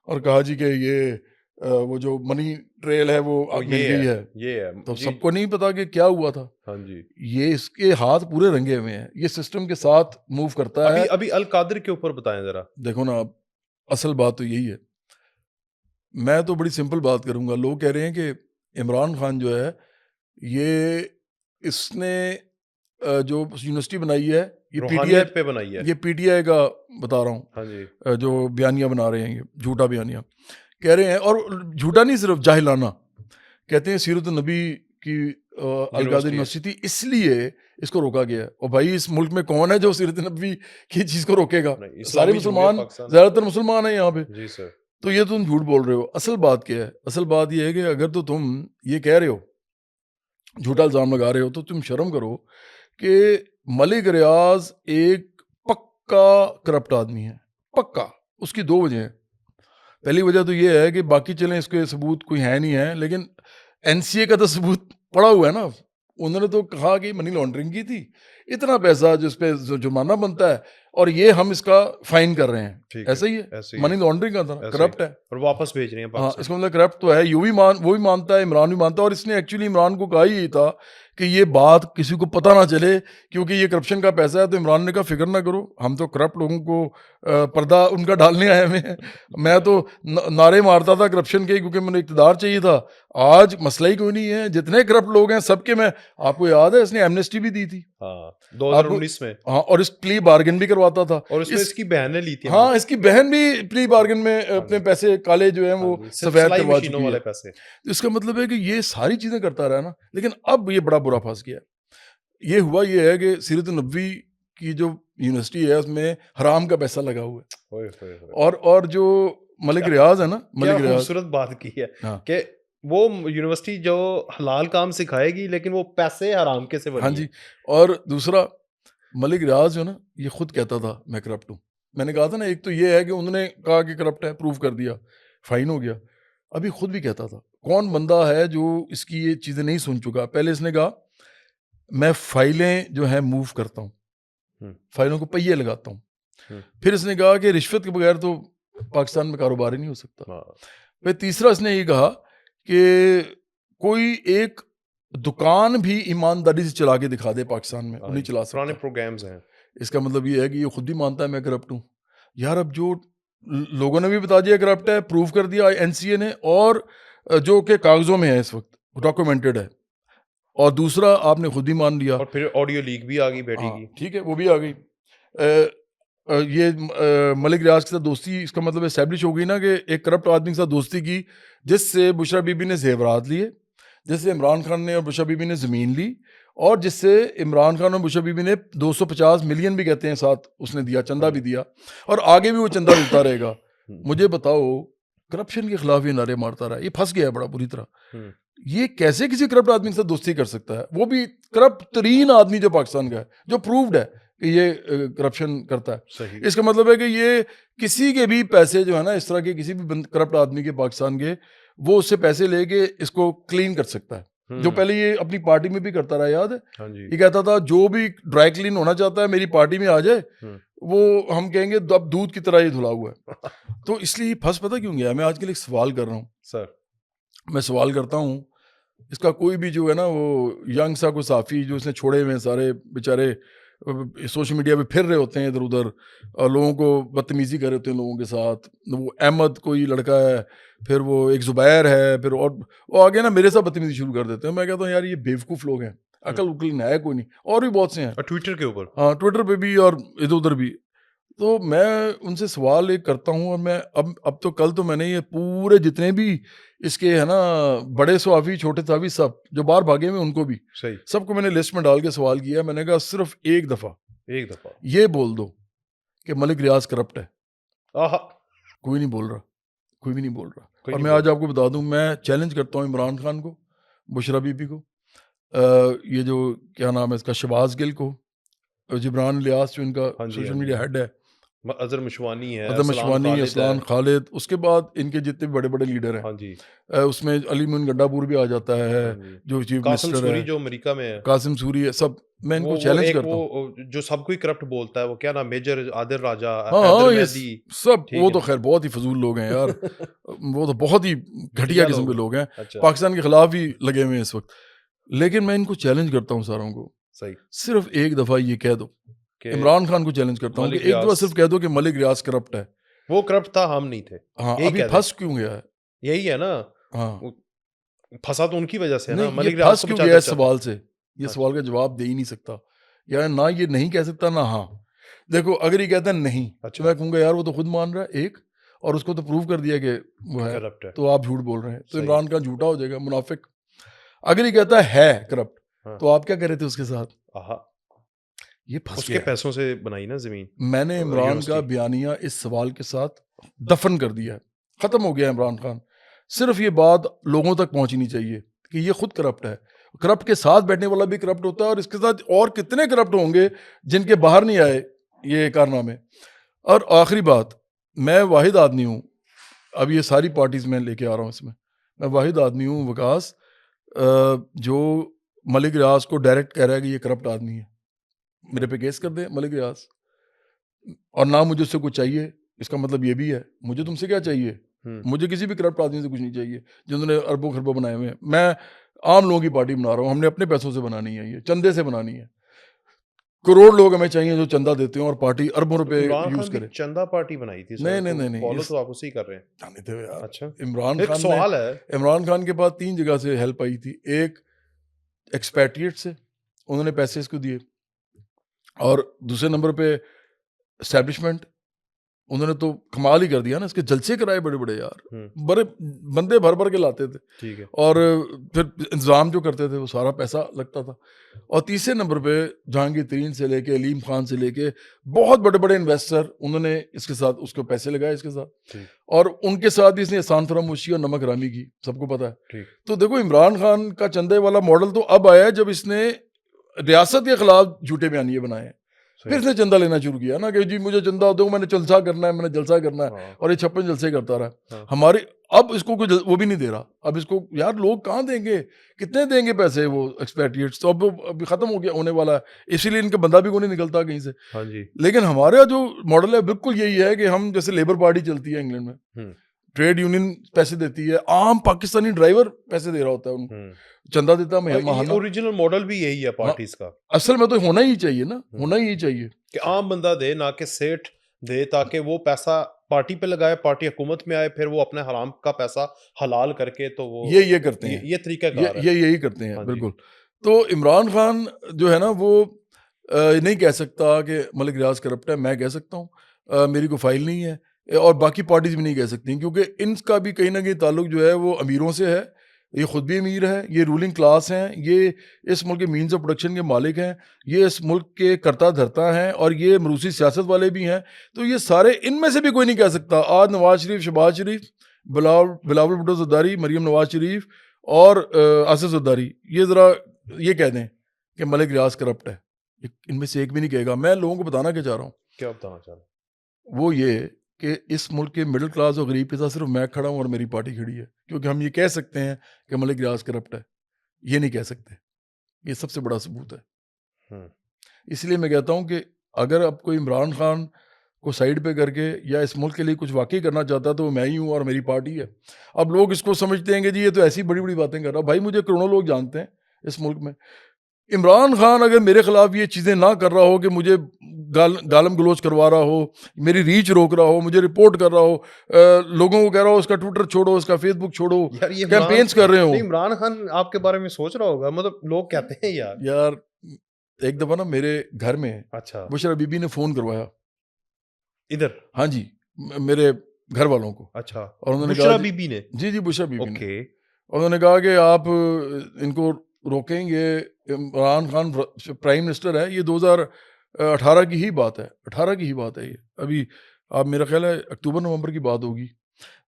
B: اور کہا جی کہ یہ وہ جو منی ٹریل ہے وہ مل گئی ہے.
A: یہ ہے
B: تو
A: جی.
B: سب کو نہیں پتا کہ کیا ہوا تھا.
A: ہاں جی.
B: یہ اس کے ہاتھ پورے رنگے ہوئے ہیں، یہ سسٹم کے ساتھ موو کرتا ہے.
A: ابھی القادر کے اوپر بتائیں ذرا.
B: دیکھو نا، اب اصل بات تو یہی ہے. میں تو بڑی سمپل بات کروں گا. لوگ کہہ رہے ہیں کہ عمران خان جو ہے یہ اس نے جو یونیورسٹی بنائی ہے یہ پی ٹی آئی
A: روحانیت پہ بنائی ہے.
B: یہ پی ٹی آئی کا بتا رہا ہوں.
A: ہاں جی.
B: جو بیانیہ بنا رہے ہیں یہ جھوٹا بیانیہ کہہ رہے ہیں، اور جھوٹا نہیں صرف جاہلانہ کہتے ہیں. سیرت النبی کی القادر یونیورسٹی تھی، اس لیے اس کو روکا گیا ہے. اور بھائی اس ملک میں کون ہے جو سیرت نبوی کی چیز کو روکے گا؟ سارے مسلمان، زیادہ تر مسلمان ہیں یہاں پہ.
A: جی سر.
B: تو یہ تم جھوٹ بول رہے ہو. اصل بات کیا ہے؟ اصل بات یہ ہے کہ اگر تو تم یہ کہہ رہے ہو، جھوٹا الزام لگا رہے ہو، تو تم شرم کرو کہ ملک ریاض ایک پکا کرپٹ آدمی ہے. پکا. اس کی دو وجہ ہیں. پہلی وجہ تو یہ ہے کہ باقی چلیں اس کے ثبوت کوئی ہے نہیں ہے، لیکن این سی اے کا تو ثبوت پڑا ہوا ہے نا. انہوں نے تو کہا کہ منی لانڈرنگ کی تھی، اتنا پیسہ جس پہ جرمانہ بنتا ہے، اور یہ ہم اس کا فائن کر رہے ہیں. ایسا ہی ہے، منی لانڈرنگ کا تھا، کرپٹ ہے
A: اور واپس بھیج رہے ہیں
B: ہاں.
A: پاکستان.
B: اس کا مطلب کرپٹ تو ہے. وہ بھی مانتا ہے، عمران بھی مانتا ہے. اور اس نے ایکچولی عمران کو کہا ہی تھا کہ یہ بات کسی کو پتہ نہ چلے کیونکہ یہ کرپشن کا پیسہ ہے. تو عمران نے کہا فکر نہ کرو، ہم تو کرپٹ لوگوں کو پردہ ان کا ڈالنے آئے ہوئے ہیں. میں تو نعرے مارتا تھا کرپشن کے کیونکہ مجھے اقتدار چاہیے تھا. آج مسئلہ ہی کوئی نہیں ہے. جتنے کرپٹ لوگ ہیں سب کے میں، آپ کو یاد ہے اس نے ایمنسٹی بھی دی تھی
A: 2019 میں.
B: ہاں، اور اس پلی بارگن بھی کرواتا تھا.
A: اور اس میں اس کی بہن نے لی تھی.
B: ہاں، اس کی بہن بھی پلی بارگن میں اپنے پیسے کالے جو ہیں وہ سفید کروا چکی ہے.
A: پیسے.
B: اس کا مطلب ہے کہ یہ ساری چیزیں کرتا رہا نا. لیکن اب یہ بڑا برا پھنس گیا. یہ ہوا یہ ہے کہ سیرت النبوی کی جو یونیورسٹی ہے اس میں حرام کا پیسہ لگا ہوا ہے. اور جو ملک ریاض ہے نا، ملک ریاض
A: خوبصورت بات کی ہے کہ وہ یونیورسٹی جو حلال کام سکھائے گی لیکن وہ پیسے حرام کے سے بنی.
B: ہاں جی. اور دوسرا ملک ریاض جو نا یہ خود کہتا تھا میں کرپٹ ہوں. میں نے کہا تھا نا، ایک تو یہ ہے کہ انہوں نے کہا کہ کرپٹ ہے، پروف کر دیا، فائن ہو گیا. ابھی خود بھی کہتا تھا. کون بندہ ہے جو اس کی یہ چیزیں نہیں سن چکا؟ پہلے اس نے کہا میں فائلیں جو ہیں موو کرتا ہوں، فائلوں کو پہیے لگاتا ہوں. پھر اس نے کہا کہ رشوت کے بغیر تو پاکستان میں کاروبار ہی نہیں ہو سکتا. پھر تیسرا اس نے یہ کہا کہ کوئی ایک دکان بھی ایمانداری سے چلا کے دکھا دے پاکستان میں، وہ نہیں چلا سکتا.
A: پرانے پروگرامز ہیں.
B: اس کا مطلب یہ ہے کہ یہ خود بھی مانتا ہے میں کرپٹ ہوں. یار اب جو لوگوں نے بھی بتا دیا کرپٹ ہے، پروف کر دیا این سی اے نے، اور جو کہ کاغذوں میں ہے اس وقت ڈاکومنٹڈ ہے، اور دوسرا آپ نے خود ہی مان لیا.
A: اور پھر آڈیو لیک بھی آ گئی بیٹی کی.
B: ٹھیک ہے، وہ بھی آ گئی. یہ ملک ریاض کے ساتھ دوستی، اس کا مطلب اسٹیبلش ہو گئی نا کہ ایک کرپٹ آدمی کے ساتھ دوستی کی جس سے بشرا بی بی نے زیورات لیے، جس سے عمران خان نے اور بشرا بی بی نے زمین لی، اور جس سے عمران خان اور بشرا بی بی نے 250 ملین بھی کہتے ہیں ساتھ اس نے دیا، چندہ بھی دیا، اور آگے بھی وہ چندہ دیتا رہے گا. مجھے بتاؤ، کرپشن کے خلاف یہ نعرے مارتا رہا، یہ پھنس گیا ہے بڑا بری طرح. یہ کیسے کسی کرپٹ آدمی کے ساتھ دوستی کر سکتا ہے؟ وہ بھی کرپٹ ترین آدمی جو پاکستان کا ہے، جو پرووڈ ہے کہ یہ کرپشن کرتا ہے. اس کا مطلب ہے کہ یہ کسی کے بھی پیسے جو ہے نا، اس طرح کے کسی بھی کرپٹ آدمی کے پاکستان کے، وہ اس سے پیسے لے کے اس کو کلین کر سکتا ہے. جو پہلے یہ اپنی پارٹی میں بھی کرتا رہا، یاد ہے؟ یہ کہتا تھا جو بھی ڈرائی کلین ہونا چاہتا ہے میری پارٹی میں آ جائے، وہ ہم کہیں گے اب دودھ کی طرح یہ دھلا ہوا ہے. تو اس لیے پھنس پتہ کیوں گیا؟ میں آج کل ایک سوال کر رہا ہوں
A: سر.
B: میں سوال کرتا ہوں، اس کا کوئی بھی جو ہے نا وہ ینگ سا کوئی صحافی جو اس نے چھوڑے ہوئے ہیں، سارے بیچارے سوشل میڈیا پہ پھر رہے ہوتے ہیں ادھر ادھر، اور لوگوں کو بدتمیزی کر رہے ہوتے ہیں لوگوں کے ساتھ. وہ احمد کوئی لڑکا ہے، پھر وہ ایک زبیر ہے، پھر اور وہ آگے نا میرے ساتھ بدتمیزی شروع کر دیتے ہیں. میں کہتا ہوں یار یہ بیوقوف لوگ ہیں، عقل وکل ہے کوئی نہیں. اور بھی بہت سے ہیں
A: ٹویٹر کے اوپر،
B: ہاں ٹویٹر پہ بھی اور ادھر ادھر بھی. تو میں ان سے سوال ایک کرتا ہوں، اور میں اب تو کل تو میں نے یہ پورے جتنے بھی اس کے ہے نا بڑے صحافی چھوٹے صحافی سب جو باہر بھاگے ہوئے ان کو بھی سب کو میں نے لسٹ میں ڈال کے سوال کیا. میں نے کہا صرف ایک دفعہ یہ بول دو کہ ملک ریاض کرپٹ ہے. کوئی نہیں بول رہا، کوئی بھی نہیں بول رہا. اور میں آج آپ کو بتا دوں، میں چیلنج کرتا ہوں عمران خان کو، بشرا بی بی کو، یہ جو کیا نام ہے اس کا، شہباز گل کو، جبران الیاس جو ان کا
A: ہاں جی
B: سوشل
A: ہاں جی
B: میڈیا ہیڈ ہے،
A: اظہر مشوانی ہے،
B: عدم
A: اسلان
B: اشوانی،
A: خالد ہے.
B: اسلان خالد، اس کے بعد ان کے جتنے بڑے بڑے لیڈر ہیں،
A: ہاں جی
B: اس میں علی مون گڈا پور بھی آ جاتا ہے
A: ہاں جی
B: جو چیف
A: قاسم
B: منسٹر
A: سوری
B: ہے،
A: جو امریکہ میں ہے،
B: قاسم سوری ہے، سب میں ان کو
A: وہ
B: چیلنج
A: ایک
B: کرتا ہوں.
A: وہ جو سب کو ہی کرپٹ بولتا ہے، وہ کیا نام، میجر عادل راجہ،
B: ہاں
A: حیدر
B: ہاں، یہ
A: مہدی.
B: سب
A: ٹھیک
B: وہ
A: ہے
B: تو خیر بہت ہی فضول لوگ ہیں یار، وہ تو بہت ہی گھٹیا قسم کے لوگ ہیں،
A: اچھا
B: پاکستان کے خلاف ہی لگے ہوئے ہیں اس وقت. لیکن میں ان کو چیلنج کرتا ہوں ساروں کو،
A: صحیح
B: صرف ایک دفعہ یہ کہہ دو،
A: کہ
B: عمران خان کو چیلنج کرتا ہوں کہ
A: ملک
B: ایک دفعہ
A: ریاض
B: صرف کہہ دو کہ ملک ریاض کرپٹ ہے.
A: وہ کرپٹ تھا، ہم نہیں تھے.
B: ہاں،
A: یہی
B: ابھی
A: کہہ دیں،
B: پھنس کیوں گیا ہے؟
A: یہی ہے نا،
B: ہاں
A: وہ پھنسا تو ان کی وجہ سے ہے نا،
B: نہیں، یہ
A: ملک ریاض
B: پھنس
A: کو
B: کیوں
A: بچاتے
B: گیا اس
A: بچاتے.
B: سوال سے؟ یہ
A: اچھا
B: سوال کا جواب دے ہی نہیں سکتا، یا نہ یہ نہیں کہہ سکتا نہ ہاں. دیکھو اگر یہ کہتا ہے نہیں تو
A: اچھا
B: میں کہوں گا یار وہ تو خود مان رہا ہے ایک، اور اس کو تو پروف کر دیا کہ وہ ہے،
A: کرپٹ ہے.
B: تو آپ جھوٹ بول رہے ہیں، تو
A: صحیح.
B: عمران خان جھوٹا ہو جائے گا، منافق. اگر یہ کہتا ہے کرپٹ،
A: ہاں
B: تو آپ کیا کر رہے تھے اس کے ساتھ؟
A: آہا،
B: یہ پھنس
A: اس کے
B: گیا ہے.
A: پیسوں سے بنائی نا زمین
B: میں نے عمران کا
A: یونیورسٹی.
B: بیانیہ اس سوال کے ساتھ دفن کر دیا ہے، ختم ہو گیا عمران خان. صرف یہ بات لوگوں تک پہنچنی چاہیے کہ یہ خود کرپٹ ہے. کرپٹ کے ساتھ بیٹھنے والا بھی کرپٹ ہوتا ہے، اور اس کے ساتھ اور کتنے کرپٹ ہوں گے جن کے باہر نہیں آئے یہ کارنامے. اور آخری بات، میں واحد آدمی ہوں، اب یہ ساری پارٹیز میں لے کے آ رہا ہوں اس میں واحد آدمی ہوں وکاس، جو ملک ریاض کو ڈائریکٹ کہہ رہا ہے کہ یہ کرپٹ آدمی ہے. میرے پہ کیس کر دیں ملک ریاض، اور نہ مجھے اس سے کچھ چاہیے. اس کا مطلب یہ بھی ہے مجھے تم سے کیا چاہیے؟ مجھے کسی بھی کرپٹ آدمی سے کچھ نہیں چاہیے جنہوں نے اربوں خربوں بنائے ہوئے ہیں. میں عام لوگوں کی پارٹی بنا رہا ہوں، ہم نے اپنے پیسوں سے بنانی ہے، یہ چندے سے بنانی ہے. کروڑ لوگ ہمیں چاہیے جو چندہ دیتے ہیں، اور پارٹی اربوں روپے
A: عمران
B: یوز
A: خان بھی
B: کرے.
A: چندہ پارٹی بنائی تھی
B: نہیں
A: سر،
B: نہیں
A: تو
B: نہیں
A: فالو
B: اس
A: تو آپ اسی کر رہے ہیں.
B: جانے دے یار.
A: اچھا
B: عمران
A: ایک
B: خان نے،
A: سوال ہے.
B: عمران خان کے پاس 3 جگہ سے ہیلپ آئی تھی. ایک ایکسپیٹریٹ سے، انہوں نے پیسے اس کو دیے، اور دوسرے نمبر پہ اسٹیبلشمنٹ، انہوں نے تو کمال ہی کر دیا نا. اس کے جلسے کرائے بڑے بڑے یار، بڑے بندے بھر بھر کے لاتے تھے،
A: ٹھیک ہے.
B: اور پھر انتظام جو کرتے تھے وہ سارا پیسہ لگتا تھا. اور تیسرے نمبر پہ جہانگیر ترین سے لے کے علیم خان سے لے کے بہت بڑے بڑے انویسٹر، انہوں نے اس کے ساتھ اس کو پیسے لگائے اس کے ساتھ،
A: ٹھیک
B: اور ان کے ساتھ بھی اس نے احسان فراموشی اور نمک حرامی کی، سب کو پتہ ہے.
A: ٹھیک.
B: تو دیکھو عمران خان کا چندے والا ماڈل تو اب آیا ہے جب اس نے ریاست کے خلاف جھوٹے بیانیے بنائے ہیں. پھر اس نے چندہ لینا شروع کیا نا کہ جی مجھے چندہ دو، میں نے جلسہ کرنا ہے، میں نے جلسہ کرنا ہے،
A: ہاں
B: اور یہ 56 جلسے کرتا رہا.
A: ہاں.
B: ہمارے اب اس کو کوئی وہ بھی نہیں دے رہا. اب اس کو یار لوگ کہاں دیں گے، کتنے دیں گے پیسے وہ ایکسپیٹریٹس؟ تو اب ختم ہو گیا ہونے والا ہے، اسی لیے ان کا بندہ بھی کوئی نہیں نکلتا کہیں سے.
A: ہاں جی.
B: لیکن ہمارا جو ماڈل ہے بالکل یہی ہے کہ ہم جیسے لیبر پارٹی چلتی ہے انگلینڈ میں، ٹریڈ یونین پیسے دیتی ہے، عام پاکستانی ڈرائیور پیسے دے رہا ہوتا ہے ان کو، چندہ دیتا ہے ماہانہ.
A: اوریجنل ماڈل بھی یہی ہے پارٹیز کا.
B: اصل میں تو ہونا ہی چاہیے نا، ہونا ہی چاہیے
A: کہ عام بندہ دے، نہ کہ سیٹ دے، تاکہ وہ پیسہ پارٹی پہ لگائے، پارٹی حکومت میں آئے، پھر وہ اپنے حرام کا پیسہ حلال کر کے تو وہ
B: یہ کرتے ہیں،
A: یہ طریقہ کار ہے.
B: یہی کرتے ہیں بالکل. تو عمران خان جو ہے نا وہ نہیں کہہ سکتا کہ ملک ریاض کرپٹ ہے. میں کہہ سکتا ہوں، میری کوئی فائل نہیں ہے، اور باقی پارٹیز بھی نہیں کہہ سکتی، کیونکہ ان کا بھی کہیں نہ کہیں تعلق جو ہے وہ امیروں سے ہے. یہ خود بھی امیر ہے، یہ رولنگ کلاس ہیں، یہ اس ملک کے مینز آف پروڈکشن کے مالک ہیں، یہ اس ملک کے کرتا دھرتا ہیں، اور یہ مروسی سیاست والے بھی ہیں. تو یہ سارے ان میں سے بھی کوئی نہیں کہہ سکتا. آج نواز شریف، شہباز شریف، بلاول بھٹو زرداری، مریم نواز شریف اور آصف زرداری، یہ ذرا یہ کہہ دیں کہ ملک ریاض کرپٹ ہے، ان میں سے ایک بھی نہیں کہے گا. میں لوگوں کو بتانا کیا چاہ رہا ہوں،
A: کیا بتانا چاہ رہا ہوں،
B: وہ یہ کہ اس ملک کے مڈل کلاس اور غریب کے ساتھ صرف میں کھڑا ہوں اور میری پارٹی کھڑی ہے. کیونکہ ہم یہ کہہ سکتے ہیں کہ ملک ریاض کرپٹ ہے، یہ نہیں کہہ سکتے. یہ سب سے بڑا ثبوت ہے. اس لیے میں کہتا ہوں کہ اگر اب کوئی عمران خان کو سائڈ پہ کر کے یا اس ملک کے لیے کچھ واقعی کرنا چاہتا تو وہ میں ہی ہوں اور میری پارٹی ہے. اب لوگ اس کو سمجھتے ہیں کہ جی یہ تو ایسی بڑی بڑی باتیں کر رہا. بھائی مجھے کروڑوں لوگ جانتے ہیں اس ملک میں. عمران خان اگر میرے خلاف یہ چیزیں نہ کر رہا ہو کہ مجھے گالم گلوچ کروا رہا ہو، میری ریچ روک رہا ہو، مجھے رپورٹ کر رہا ہو، لوگوں کو کہہ رہا ہو اس کا ٹویٹر چھوڑو، اس کا فیس بک چھوڑو، کیمپینز کر رہے ہوں.
A: عمران خان آپ کے بارے میں سوچ رہا ہوگا، مطلب لوگ کہتے ہیں
B: یار ایک دفعہ نا میرے گھر میں
A: اچھا
B: بشرا بی بی نے فون کروایا
A: ادھر،
B: ہاں جی، میرے گھر والوں کو.
A: اچھا
B: اور انہوں نے
A: بشرا
B: کہا
A: بی بی نے،
B: جی بشرا بی بی نے،
A: اوکے،
B: انہوں نے کہا کہ آپ ان کو روکیں گے. عمران خان پرائم منسٹر ہے، یہ 2018 کی ہی بات ہے، 18 کی ہی بات ہے یہ. ابھی آپ میرا خیال ہے اکتوبر نومبر کی بات ہوگی.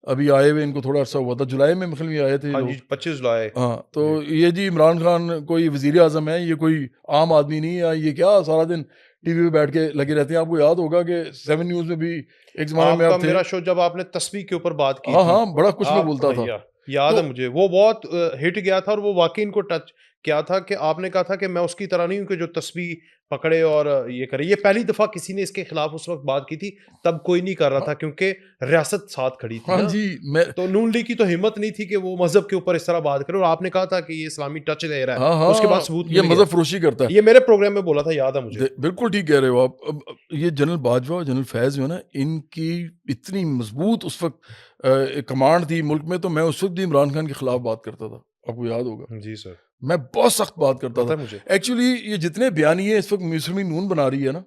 B: ابھی آئے ہوئے ان کو تھوڑا عرصہ ہوا تھا، جولائی میں مثلاً یہ آئے تھے یہ
A: ہاں
B: لوگ.
A: جی 25 جولائی.
B: ہاں تو یہ جی عمران خان کوئی وزیر اعظم ہے، یہ کوئی عام آدمی نہیں ہے، یہ کیا سارا دن ٹی وی پہ بیٹھ کے لگے رہتے ہیں. آپ کو یاد ہوگا کہ 7 نیوز میں بھی ایک زمانے میں
A: آپ کا
B: آپ تھے.
A: میرا شو جب آپ نے تسبیح کے اوپر بات کی
B: ہاں
A: تھی
B: ہاں بڑا کچھ میں
A: آپ،
B: بولتا تھا.
A: یاد
B: تو
A: ہے مجھے، وہ بہت ہٹ گیا تھا، اور وہ واقعی ان کو ٹچ کیا تھا کہ آپ نے کہا تھا کہ میں اس کی طرح نہیں ہوں کہ جو تسبیح پکڑے اور یہ کرے. یہ پہلی دفعہ کسی نے اس کے خلاف اس وقت بات کی تھی، تب کوئی نہیں کر رہا تھا کیونکہ ریاست ساتھ کھڑی تھی
B: ہاں
A: نا.
B: جی میں
A: تو نون لیگ کی تو ہمت نہیں تھی کہ وہ مذہب کے اوپر اس طرح بات کرے، اور آپ نے کہا تھا کہ یہ اسلامی ٹچ دے رہا
B: ہاں
A: ہے، تو اس کے بعد
B: ہاں
A: ثبوت
B: یہ
A: مل گیا.
B: مذہب فروشی کرتا ہے.
A: یہ میرے پروگرام میں بولا تھا، یاد ہے مجھے.
B: بالکل ٹھیک کہہ رہے ہو آپ. اب یہ جنرل باجوہ اور جنرل فیض جو ہے نا، ان کی اتنی مضبوط اس وقت کمانڈ تھی ملک میں، تو میں اس وقت بھی عمران خان کے خلاف بات کرتا تھا، آپ کو یاد ہوگا.
A: جی سر
B: میں بہت سخت بات کرتا
A: پتہ
B: تھا.
A: ہے مجھے.
B: ایکچولی یہ جتنے بیانیے اس وقت مسلم نون بنا رہی ہے نا،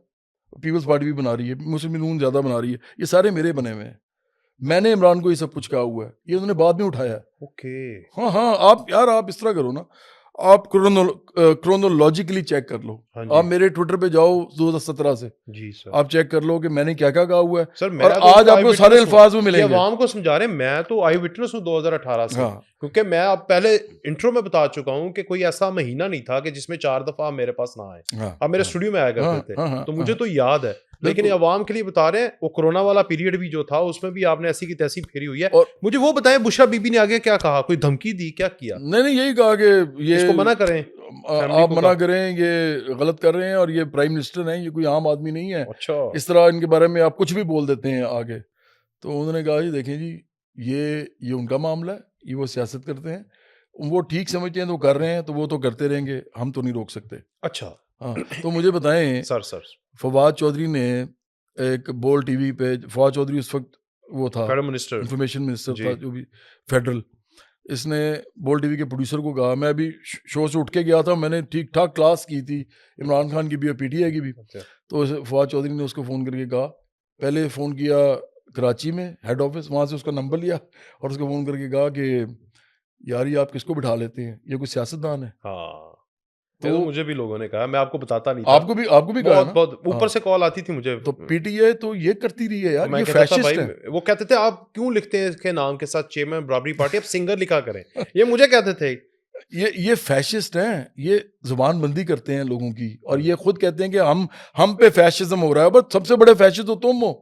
B: پیپلز پارٹی بھی بنا رہی ہے، مسلم نون زیادہ بنا رہی ہے، یہ سارے میرے بنے ہوئے ہیں. میں نے عمران کو یہ سب کچھ کہا ہوا ہے، یہ انہوں نے بعد میں اٹھایا ہے.
A: اوکے.
B: ہاں ہاں آپ اس طرح کرو نا، آپ کرونولوجیکلی چیک کر لو.
A: ہاں
B: آپ
A: جی
B: میرے ٹویٹر پہ جاؤ 2017 سے،
A: جی سر.
B: آپ چیک کر لو کہ میں نے کیا کیا کہا ہوا ہے،
A: سر
B: اور
A: میں تو اس
B: آج
A: کا
B: آپ
A: آئی
B: کو سارے
A: وٹنس ہوں.
B: الفاظ میں
A: یہ
B: ملیں گے.
A: عوام کو سمجھا رہے ہیں، میں تو آئی وٹنس ہوں 2018 سے.
B: ہاں
A: کیونکہ میں اب پہلے انٹرو میں بتا چکا ہوں کہ کوئی ایسا مہینہ نہیں تھا کہ جس میں 4 دفعہ آپ میرے پاس نہ آئے.
B: ہاں
A: آپ میرے
B: ہاں
A: اسٹوڈیو میں آیا کرتے تھے،
B: ہاں ہاں
A: تو
B: ہاں
A: مجھے تو یاد ہے. لیکن
B: بالکل.
A: عوام کے لیے بتا رہے ہیں، وہ کورونا والا پیریڈ بھی جو تھا اس میں بھی آپ نے ایسی کی تیسی پھیری ہوئی ہے.
B: اور
A: مجھے وہ بتائیں، بشرا بی بی نے آگے کیا کہا؟ کوئی دھمکی دی؟ کیا کیا؟
B: نہیں یہی کہا کہ
A: اس کو منع کریں، فیملی
B: آپ
A: کو
B: منع
A: کہا.
B: کریں، یہ غلط کر رہے ہیں، اور یہ پرائم منسٹر ہیں، یہ کوئی عام آدمی نہیں ہے،
A: اچھا.
B: اس طرح ان کے بارے میں آپ کچھ بھی بول دیتے ہیں آگے. تو انہوں نے کہا جی دیکھیں جی، یہ ان کا معاملہ ہے، یہ وہ سیاست کرتے ہیں، وہ ٹھیک سمجھتے ہیں تو کر رہے ہیں، تو وہ تو کرتے رہیں گے، ہم تو نہیں روک سکتے.
A: اچھا
B: ہاں تو مجھے بتائیں،
A: سر
B: فواد چودھری نے ایک بول ٹی وی پہ، فواد چودھری اس وقت وہ تھا
A: فیڈرل منسٹر.
B: انفارمیشن منسٹر
A: جی
B: تھا، جو بھی فیڈرل. اس نے بول ٹی وی کے پروڈیوسر کو کہا، میں ابھی شو سے اٹھ کے گیا تھا، میں نے ٹھیک ٹھاک کلاس کی تھی عمران خان کی بھی اور پی ٹی آئی کی بھی.
A: اچھا.
B: تو فواد چودھری نے اس کو فون کر کے کہا، پہلے فون کیا کراچی میں ہیڈ آفس، وہاں سے اس کا نمبر لیا اور اس کو فون کر کے کہا کہ یار یہ آپ کس کو بٹھا لیتے ہیں، یہ کوئی سیاستدان ہے.
A: ہاں
B: تو
A: تو مجھے بھی لوگوں نے کہا، میں آپ کو بتاتا نہیں تھا.
B: آپ کو بھی کہا ہے نا.
A: بہت اوپر
B: ہاں
A: سے کال آتی تھی مجھے.
B: تو پی ٹی آئی تو یہ کرتی رہی ہے
A: تو
B: یار،
A: میں
B: یہ
A: کہتا تھا
B: فیشسٹ
A: بھائی،
B: ہے.
A: وہ کہتے تھے آپ کیوں لکھتے ہیں اس کے نام کے ساتھ چیئرمین برابری پارٹی، آپ سنگر لکھا کریں. یہ مجھے کہتے تھے.
B: یہ فیشسٹ ہیں، یہ زبان بندی کرتے ہیں لوگوں کی، اور یہ خود کہتے ہیں کہ ہم پہ فیشزم ہو رہا ہے. بس سب سے بڑے فیشسٹ تو تم ہو.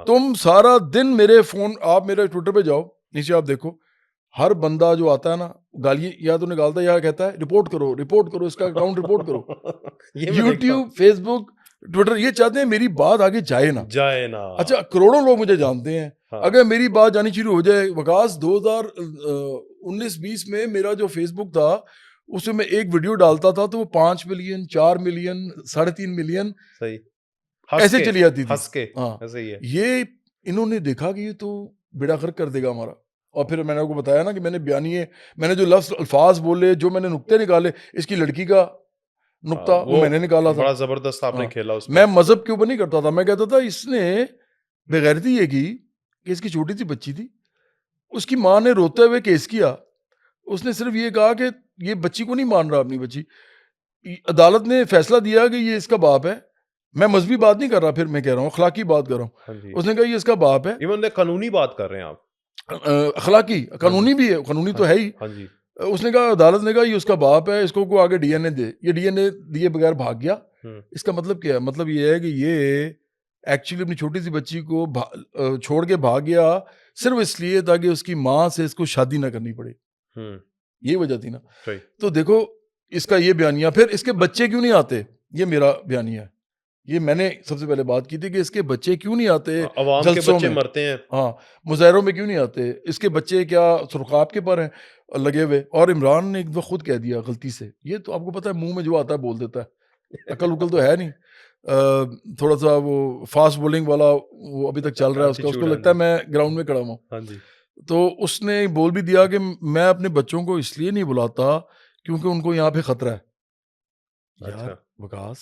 B: تم سارا دن میرے فون، آپ میرے ٹویٹر پہ جاؤ، نیچے آپ دیکھو، ہر بندہ جو آتا ہے نا گالی یا تو نکالتا ہے یا کہتا ہے رپورٹ کرو اس کا اکاؤنٹ رپورٹ کرو.
A: یہ میں دیکھتا ہوں.
B: یوٹیوب، فیس بک، ٹویٹر، یہ چاہتے ہیں میری بات آگے جائے نا.
A: جائے نا.
B: اچھا کروڑوں لوگ مجھے جانتے ہیں،
A: ہاں.
B: اگر میری بات جانی شروع ہو جائے، وکاس 2019-20 میں میرا جو فیس بک تھا اس میں ایک ویڈیو ڈالتا تھا تو وہ 5 ملین، 4 ملین، 3.5 ملین
A: صحیح
B: ایسے چلی جاتی تھی.
A: ہنس کے
B: ہاں
A: ایسے ہی ہے.
B: یہ انہوں نے دیکھا کہ یہ تو بیڑا غرق کر دے گا ہمارا. اور پھر میں نے آپ کو بتایا نا کہ میں نے بیانیے، میں نے جو لفظ الفاظ بولے، جو میں نے نقطے نکالے، اس کی لڑکی کا نقطہ وہ میں نے نکالا تھا.
A: بڑا زبردست آپ نے کھیلا اس
B: میں مذہب کے اوپر نہیں کرتا تھا، میں کہتا تھا اس نے بغیرتی یہ کی کہ اس کی چھوٹی سی بچی تھی، اس کی ماں نے روتے ہوئے کیس کیا، اس نے صرف یہ کہا کہ یہ بچی کو نہیں مان رہا اپنی بچی. عدالت نے فیصلہ دیا کہ یہ اس کا باپ ہے. میں مذہبی بات نہیں کر رہا، پھر میں کہہ رہا ہوں اخلاقی بات کر رہا ہوں. اس نے کہا یہ اس کا باپ ہے.
A: ایون قانونی بات کر رہے ہیں آپ.
B: اخلاقی، قانونی بھی ہے، قانونی تو ہے ہی. اس نے کہا، عدالت نے کہا یہ اس کا باپ ہے، اس کو آگے ڈی این اے دے. یہ ڈی این اے دیے بغیر بھاگ گیا. اس کا مطلب کیا ہے؟ مطلب یہ ہے کہ یہ ایکچولی اپنی چھوٹی سی بچی کو چھوڑ کے بھاگ گیا صرف اس لیے تاکہ اس کی ماں سے اس کو شادی نہ کرنی پڑے. یہ وجہ تھی نا. تو دیکھو اس کا یہ بیانیہ. پھر اس کے بچے کیوں نہیں آتے، یہ میرا بیانیہ ہے. یہ میں نے سب سے پہلے بات کی تھی کہ اس کے بچے کیوں نہیں آتے
A: عوام کے بچے مرتے ہیں.
B: ہاں مظاہروں میں کیوں نہیں آتے. اس کے بچے کیا سرخاب کے پر ہیں لگے ہوئے. اور عمران نے ایک دفعہ خود کہہ دیا غلطی سے، یہ تو آپ کو پتا ہے منہ میں جو آتا ہے بول دیتا ہے، عقل تو ہے نہیں. تھوڑا سا وہ فاسٹ بولنگ والا وہ ابھی تک چل رہا ہے اس کا، اس کو لگتا ہے میں گراؤنڈ میں کھڑا ہوں. تو اس نے بول بھی دیا کہ میں اپنے بچوں کو اس لیے نہیں بلاتا کیونکہ ان کو یہاں پہ خطرہ ہے. یار وکاس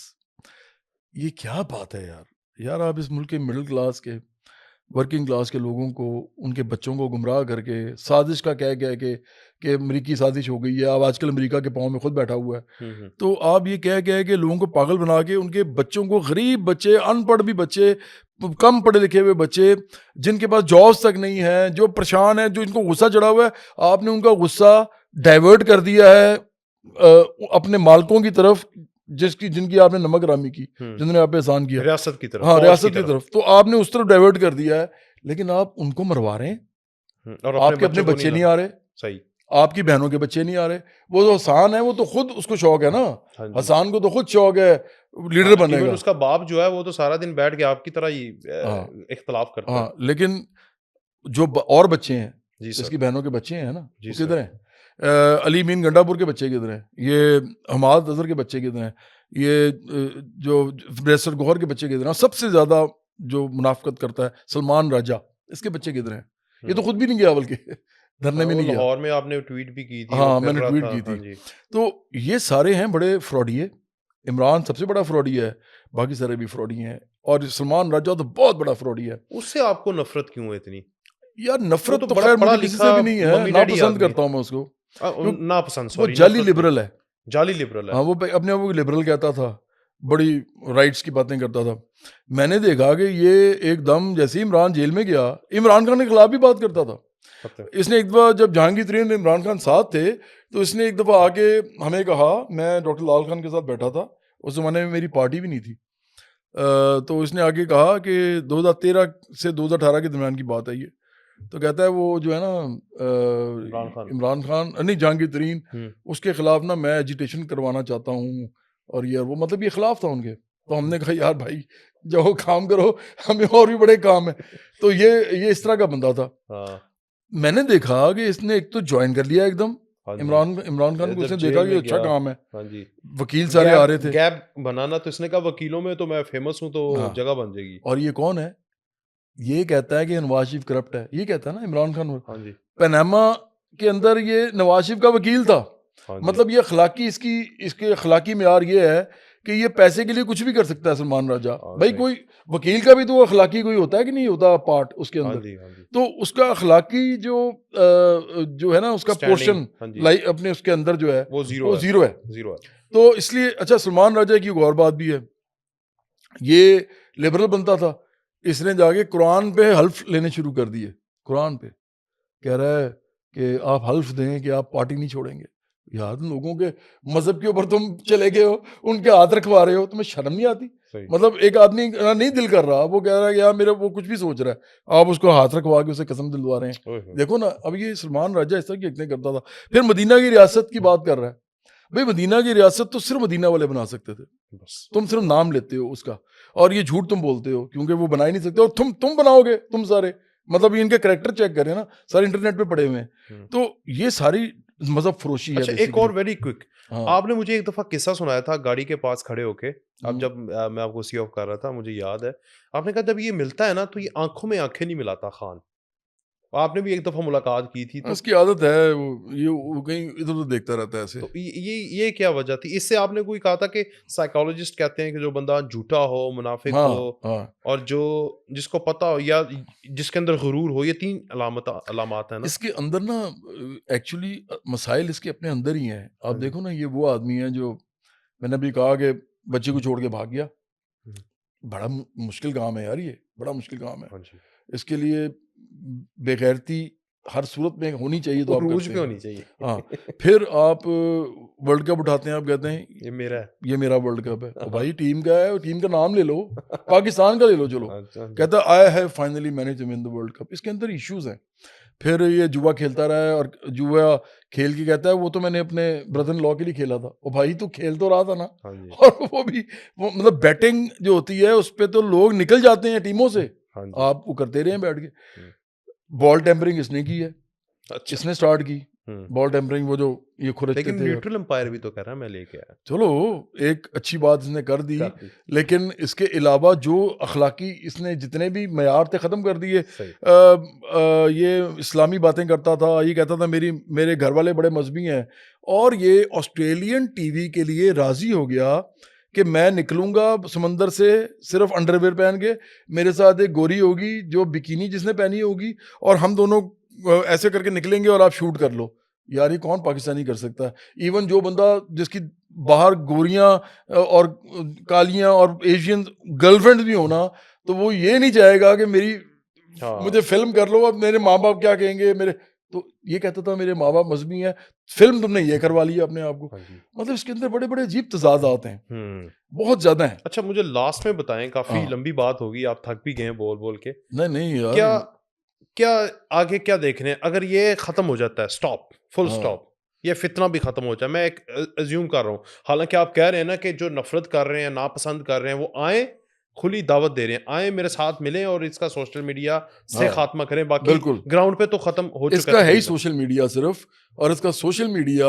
B: یہ کیا بات ہے یار آپ اس ملک کے مڈل کلاس کے ورکنگ کلاس کے لوگوں کو ان کے بچوں کو گمراہ کر کے سازش کا کہہ کہ امریکی سازش ہو گئی ہے. اب آج کل امریکہ کے پاؤں میں خود بیٹھا ہوا ہے. تو آپ یہ کہہ کہ لوگوں کو پاگل بنا کے ان کے بچوں کو, غریب بچے, ان پڑھ بھی بچے, کم پڑھے لکھے ہوئے بچے جن کے پاس جابس تک نہیں ہیں, جو پریشان ہیں, جو ان کو غصہ چڑھا ہوا ہے, آپ نے ان کا غصہ ڈائیورٹ کر دیا ہے اپنے مالکوں کی طرف جن کی آپ نے نمک رامی کی, جنہوں نے آپ پہ احسان کیا,
A: ریاست کی طرف,
B: ہاں ریاست کی طرف, تو آپ نے اس طرف ڈائیورٹ کر دیا ہے. لیکن آپ ان کو مروا رہے ہیں
A: اور
B: آپ کے اپنے بچے نہیں آ رہے,
A: صحیح,
B: آپ کی بہنوں کے بچے نہیں آ رہے. وہ جو حسان ہے وہ تو خود اس کو شوق ہے نا, حسان کو تو خود شوق ہے لیڈر بننے کا.
A: اس کا باپ جو ہے وہ تو سارا دن بیٹھ کے آپ کی طرح ہی اختلاف کرتا ہے.
B: لیکن جو اور بچے ہیں اس کی بہنوں کے بچے ہیں نا, وہ کدھر ہیں؟ علی مین گنڈا پور کے بچے کدھر ہیں؟ یہ حماد اظہر کے بچے کدھر ہیں؟ یہ جو بریسر گوہر کے بچے کدھر ہیں؟ سب سے زیادہ جو منافقت کرتا ہے سلمان راجہ, اس کے بچے کدھر ہیں؟ یہ تو خود بھی نہیں گیا, بلکہ دھرنے میں نہیں گیا.
A: لاہور میں آپ نے ٹویٹ بھی کی تھی.
B: ہاں میں نے ٹویٹ کی تھی. تو یہ سارے ہیں بڑے فراڈیے. عمران سب سے بڑا فراڈی ہے, باقی سارے بھی فراڈی ہیں, اور سلمان راجہ تو بہت بڑا فراڈی ہے.
A: اس سے آپ کو نفرت کیوں ہے اتنی؟
B: یار نفرت تو خیر مجھے کسی سے بھی نہیں ہے, ناپسند کرتا ہوں میں اس کو.
A: ناپسند,
B: وہ جعلی لبرل ہے,
A: جعلی لبرل ہے.
B: ہاں وہ اپنے آپ کو لبرل کہتا تھا, بڑی رائٹس کی باتیں کرتا تھا. میں نے دیکھا کہ یہ ایک دم جیسے ہی عمران جیل میں گیا, عمران خان کے خلاف بھی بات کرتا تھا. اس نے ایک دفعہ جب جہانگیر ترین عمران خان ساتھ تھے تو اس نے ایک دفعہ آ کے ہمیں کہا, میں ڈاکٹر لال خان کے ساتھ بیٹھا تھا, اس زمانے میں میری پارٹی بھی نہیں تھی, تو اس نے آ کے کہا کہ 2013 سے 2018 کے درمیان کی بات ہے یہ, تو کہتا ہے وہ جو ہے نا عمران خان نہیں جہانگیر ترین, اس کے خلاف نا میں ایجیٹیشن کروانا چاہتا ہوں, اور یہ وہ مطلب یہ خلاف تھا ان کے. تو ہم نے کہا یار بھائی جاؤ کام کرو, ہمیں اور بھی بڑے کام ہیں. تو یہ اس طرح کا بندہ تھا. میں نے دیکھا کہ اس نے ایک تو جوائن کر لیا ایک دم عمران خان کو, اس نے دیکھا کہ اچھا کام ہے, وکیل سارے آ رہے تھے,
A: گیپ بنانا, تو اس نے کہا وکیلوں میں تو میں فیمس ہوں تو جگہ بن جائے گی.
B: اور یہ کون ہے؟ یہ کہتا ہے کہ نواز شریف کرپٹ ہے, یہ کہتا ہے نا عمران خان. پاناما کے اندر یہ نواز شریف کا وکیل تھا. مطلب یہ اخلاقی اس کے اخلاقی معیار یہ ہے کہ یہ پیسے کے لیے کچھ بھی کر سکتا ہے سلمان راجہ. بھائی کوئی وکیل کا بھی تو اخلاقی کوئی ہوتا ہے کہ نہیں ہوتا پارٹ اس کے اندر. تو اس کا اخلاقی جو ہے نا اس کا پورشن اپنے اس کے اندر جو ہے وہ زیرو ہے. تو اس لیے اچھا سلمان راجہ کی ایک اور بات بھی ہے, یہ لبرل بنتا تھا, اس نے جا کے قرآن پہ حلف لینے شروع کر دیے. قرآن پہ کہہ رہا ہے کہ آپ حلف دیں کہ آپ پارٹی نہیں چھوڑیں گے. یار لوگوں کے مذہب کے اوپر تم چلے گئے ہو, ان کے ہاتھ رکھوا رہے ہو, تمہیں شرم نہیں آتی؟ مطلب ایک آدمی نہیں دل کر رہا, وہ کہہ رہا ہے کہ یار میرا وہ کچھ بھی سوچ رہا ہے, آپ اس کو ہاتھ رکھوا کے اسے قسم دلوا رہے ہیں. دیکھو نا, اب یہ سلمان راجہ اس طرح کی ایکٹنگ کرتا تھا. پھر مدینہ کی ریاست کی بات کر رہا ہے. بھائی مدینہ کی ریاست تو صرف مدینہ والے بنا سکتے تھے, تم صرف نام لیتے ہو اس کا, اور یہ جھوٹ تم بولتے ہو کیونکہ وہ بنا ہی نہیں سکتے, اور تم بناؤ گے تم سارے. مطلب ان کے کریکٹر چیک کریں نا, سارے انٹرنیٹ پہ پڑے ہوئے ہیں. تو یہ ساری مذہب فروشی ہے.
A: اچھا ایک اور ویری کوئک, آپ نے مجھے ایک دفعہ قصہ سنایا تھا گاڑی کے پاس کھڑے ہو کے, اب جب میں آپ کو سی آف کر رہا تھا مجھے یاد ہے, آپ نے کہا جب یہ ملتا ہے نا تو یہ آنکھوں میں آنکھیں نہیں ملاتا خان. آپ نے بھی ایک دفعہ ملاقات کی تھی,
B: اس کی عادت ہے, وہ کہیں ادھر ادھر دیکھتا رہتا ہے ایسے.
A: تو یہ کیا وجہ تھی؟ اس سے آپ نے کوئی کہا تھا کہ سائیکالوجسٹ کہتے ہیں کہ جو بندہ جھوٹا ہو, منافق ہو, اور جس کو پتہ ہو یا جس کے اندر غرور ہو, یہ 3 علامات ہیں نا.
B: اس کے اندر نا ایکچولی مسائل اس کے اپنے اندر ہی ہیں. آپ دیکھو نا, یہ وہ آدمی ہے جو میں نے ابھی کہا کہ بچے کو چھوڑ کے بھاگ گیا. بڑا مشکل کام ہے یار, یہ بڑا مشکل کام ہے. اس کے لیے بے غیرتی ہر صورت میں ہونی چاہیے, تو
A: عروج پہ ہونی چاہیے.
B: ہاں, پھر آپ ورلڈ کپ اٹھاتے ہیں, آپ کہتے ہیں یہ میرا ورلڈ کپ ہے. بھائی ٹیم کا ہے, ٹیم کا نام لے لو, پاکستان کا لے لو. چلو کہتا ہے I have finally manage to win the world cup. اس کے اندر ایشوز ہیں. پھر یہ جوا کھیلتا رہا ہے, اور جوا کھیل کے کہتا ہے وہ تو میں نے اپنے بردر ان لا کے لیے کھیلا تھا. او بھائی تو کھیل تو رہا تھا نا, اور وہ بھی مطلب بیٹنگ جو ہوتی ہے اس پہ تو لوگ نکل جاتے ہیں ٹیموں سے, آپ وہ کرتے رہے ہیں بیٹھ کے. بال ٹیمپرنگ اس نے کی ہے, اس نے سٹارٹ کی بال ٹیمپرنگ, وہ جو یہ کھرچتے تھے.
A: لیکن نیوٹرل امپائر بھی تو کہہ رہا ہے میں لے کے آیا.
B: چلو ایک اچھی بات اس نے کر دی, لیکن اس کے علاوہ جو اخلاقی اس نے جتنے بھی معیار تھے ختم کر دیے. یہ اسلامی باتیں کرتا تھا, یہ کہتا تھا میرے گھر والے بڑے مذہبی ہیں, اور یہ آسٹریلین ٹی وی کے لیے راضی ہو گیا کہ میں نکلوں گا سمندر سے صرف انڈر ویئر پہن کے, میرے ساتھ ایک گوری ہوگی جو بکینی جس نے پہنی ہوگی, اور ہم دونوں ایسے کر کے نکلیں گے اور آپ شوٹ کر لو. یار یہ کون پاکستانی کر سکتا ہے؟ ایون جو بندہ جس کی باہر گوریاں اور کالیاں اور ایشین گرل فرینڈ بھی ہونا, تو وہ یہ نہیں چاہے گا کہ میری مجھے فلم کر لو, اب میرے ماں باپ کیا کہیں گے میرے. تو یہ کہتا تھا میرے ماں باپ مذہبی ہیں, فلم تم نے یہ کروا لیا اپنے آپ کو. مطلب اس کے اندر بڑے بڑے عجیب تضادات ہیں, بہت زیادہ ہیں.
A: اچھا مجھے لاسٹ میں بتائیں, کافی لمبی بات ہوگی, آپ تھک بھی گئے ہیں بول بول کے.
B: نہیں یار,
A: کیا آگے کیا دیکھ رہے ہیں اگر یہ ختم ہو جاتا ہے, اسٹاپ, فل اسٹاپ, یہ فتنہ بھی ختم ہو جائے؟ میں ایک ایزیوم کر رہا ہوں, حالانکہ آپ کہہ رہے ہیں نا کہ جو نفرت کر رہے ہیں, ناپسند کر رہے ہیں, وہ آئیں, کھلی دعوت دے رہے ہیں, آئیں میرے ساتھ ملیں اور اس کا سوشل میڈیا سے خاتمہ کریں. باقی گراؤنڈ پہ تو ختم ہو چکا ہے,
B: اس کا ہے ہی سوشل میڈیا صرف. اور اس کا سوشل میڈیا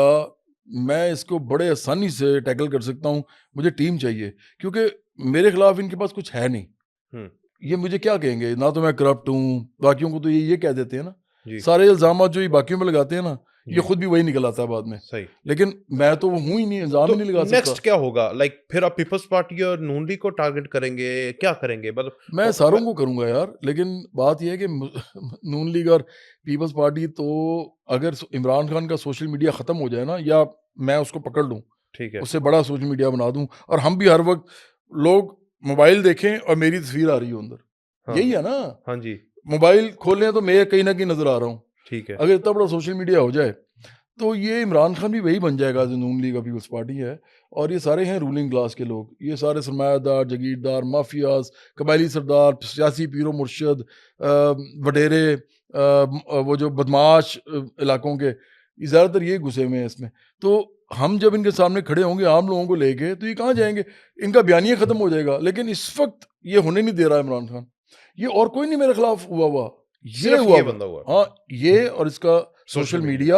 B: میں اس کو بڑے آسانی سے ٹیکل کر سکتا ہوں. مجھے ٹیم چاہیے, کیونکہ میرے خلاف ان کے پاس کچھ ہے نہیں. یہ مجھے کیا کہیں گے, نہ تو میں کرپٹ ہوں, باقیوں کو تو یہ کہہ دیتے ہیں نا, سارے الزامات جو یہ باقیوں پہ لگاتے ہیں نا, یہ خود بھی وہی نکل آتا ہے بعد میں.
A: صحیح.
B: لیکن میں تو وہ ہوں ہی نہیں, الزام ہی نہیں لگا سکتا.
A: نیکسٹ کیا ہوگا؟ لائک پھر آپ پیپلز پارٹی اور نون لیگ کو ٹارگٹ کریں گے, کیا کریں گے؟ مطلب
B: میں ساروں کو کروں گا یار, لیکن بات یہ ہے کہ نون لیگ اور پیپلز پارٹی تو اگر عمران خان کا سوشل میڈیا ختم ہو جائے نا, یا میں اس کو پکڑ لوں,
A: ٹھیک ہے,
B: اس سے بڑا سوشل میڈیا بنا دوں, اور ہم بھی ہر وقت لوگ موبائل دیکھیں اور میری تصویر آ رہی ہو اندر, یہی ہے نا.
A: ہاں جی,
B: موبائل کھولیں تو میں کہیں نہ کہیں نظر آ رہا ہوں.
A: ٹھیک ہے.
B: اگر اتنا بڑا سوشل میڈیا ہو جائے تو یہ عمران خان بھی وہی بن جائے گا جو نون لیگ اور پیپلز پارٹی ہے. اور یہ سارے ہیں رولنگ کلاس کے لوگ, یہ سارے سرمایہ دار, جگیردار, مافیاز, قبائلی سردار, سیاسی پیر و مرشد, وڈیرے, وہ جو بدماش علاقوں کے, یہ زیادہ تر یہ گھسے ہوئے ہیں اس میں. تو ہم جب ان کے سامنے کھڑے ہوں گے عام لوگوں کو لے کے, تو یہ کہاں جائیں گے؟ ان کا بیانیہ ختم ہو جائے گا. لیکن اس وقت یہ ہونے نہیں دے رہا عمران خان. یہ اور کوئی نہیں میرے خلاف ہوا, یہ ہوا
A: بندہ ہوا.
B: ہاں, یہ اور اس کا سوشل میڈیا,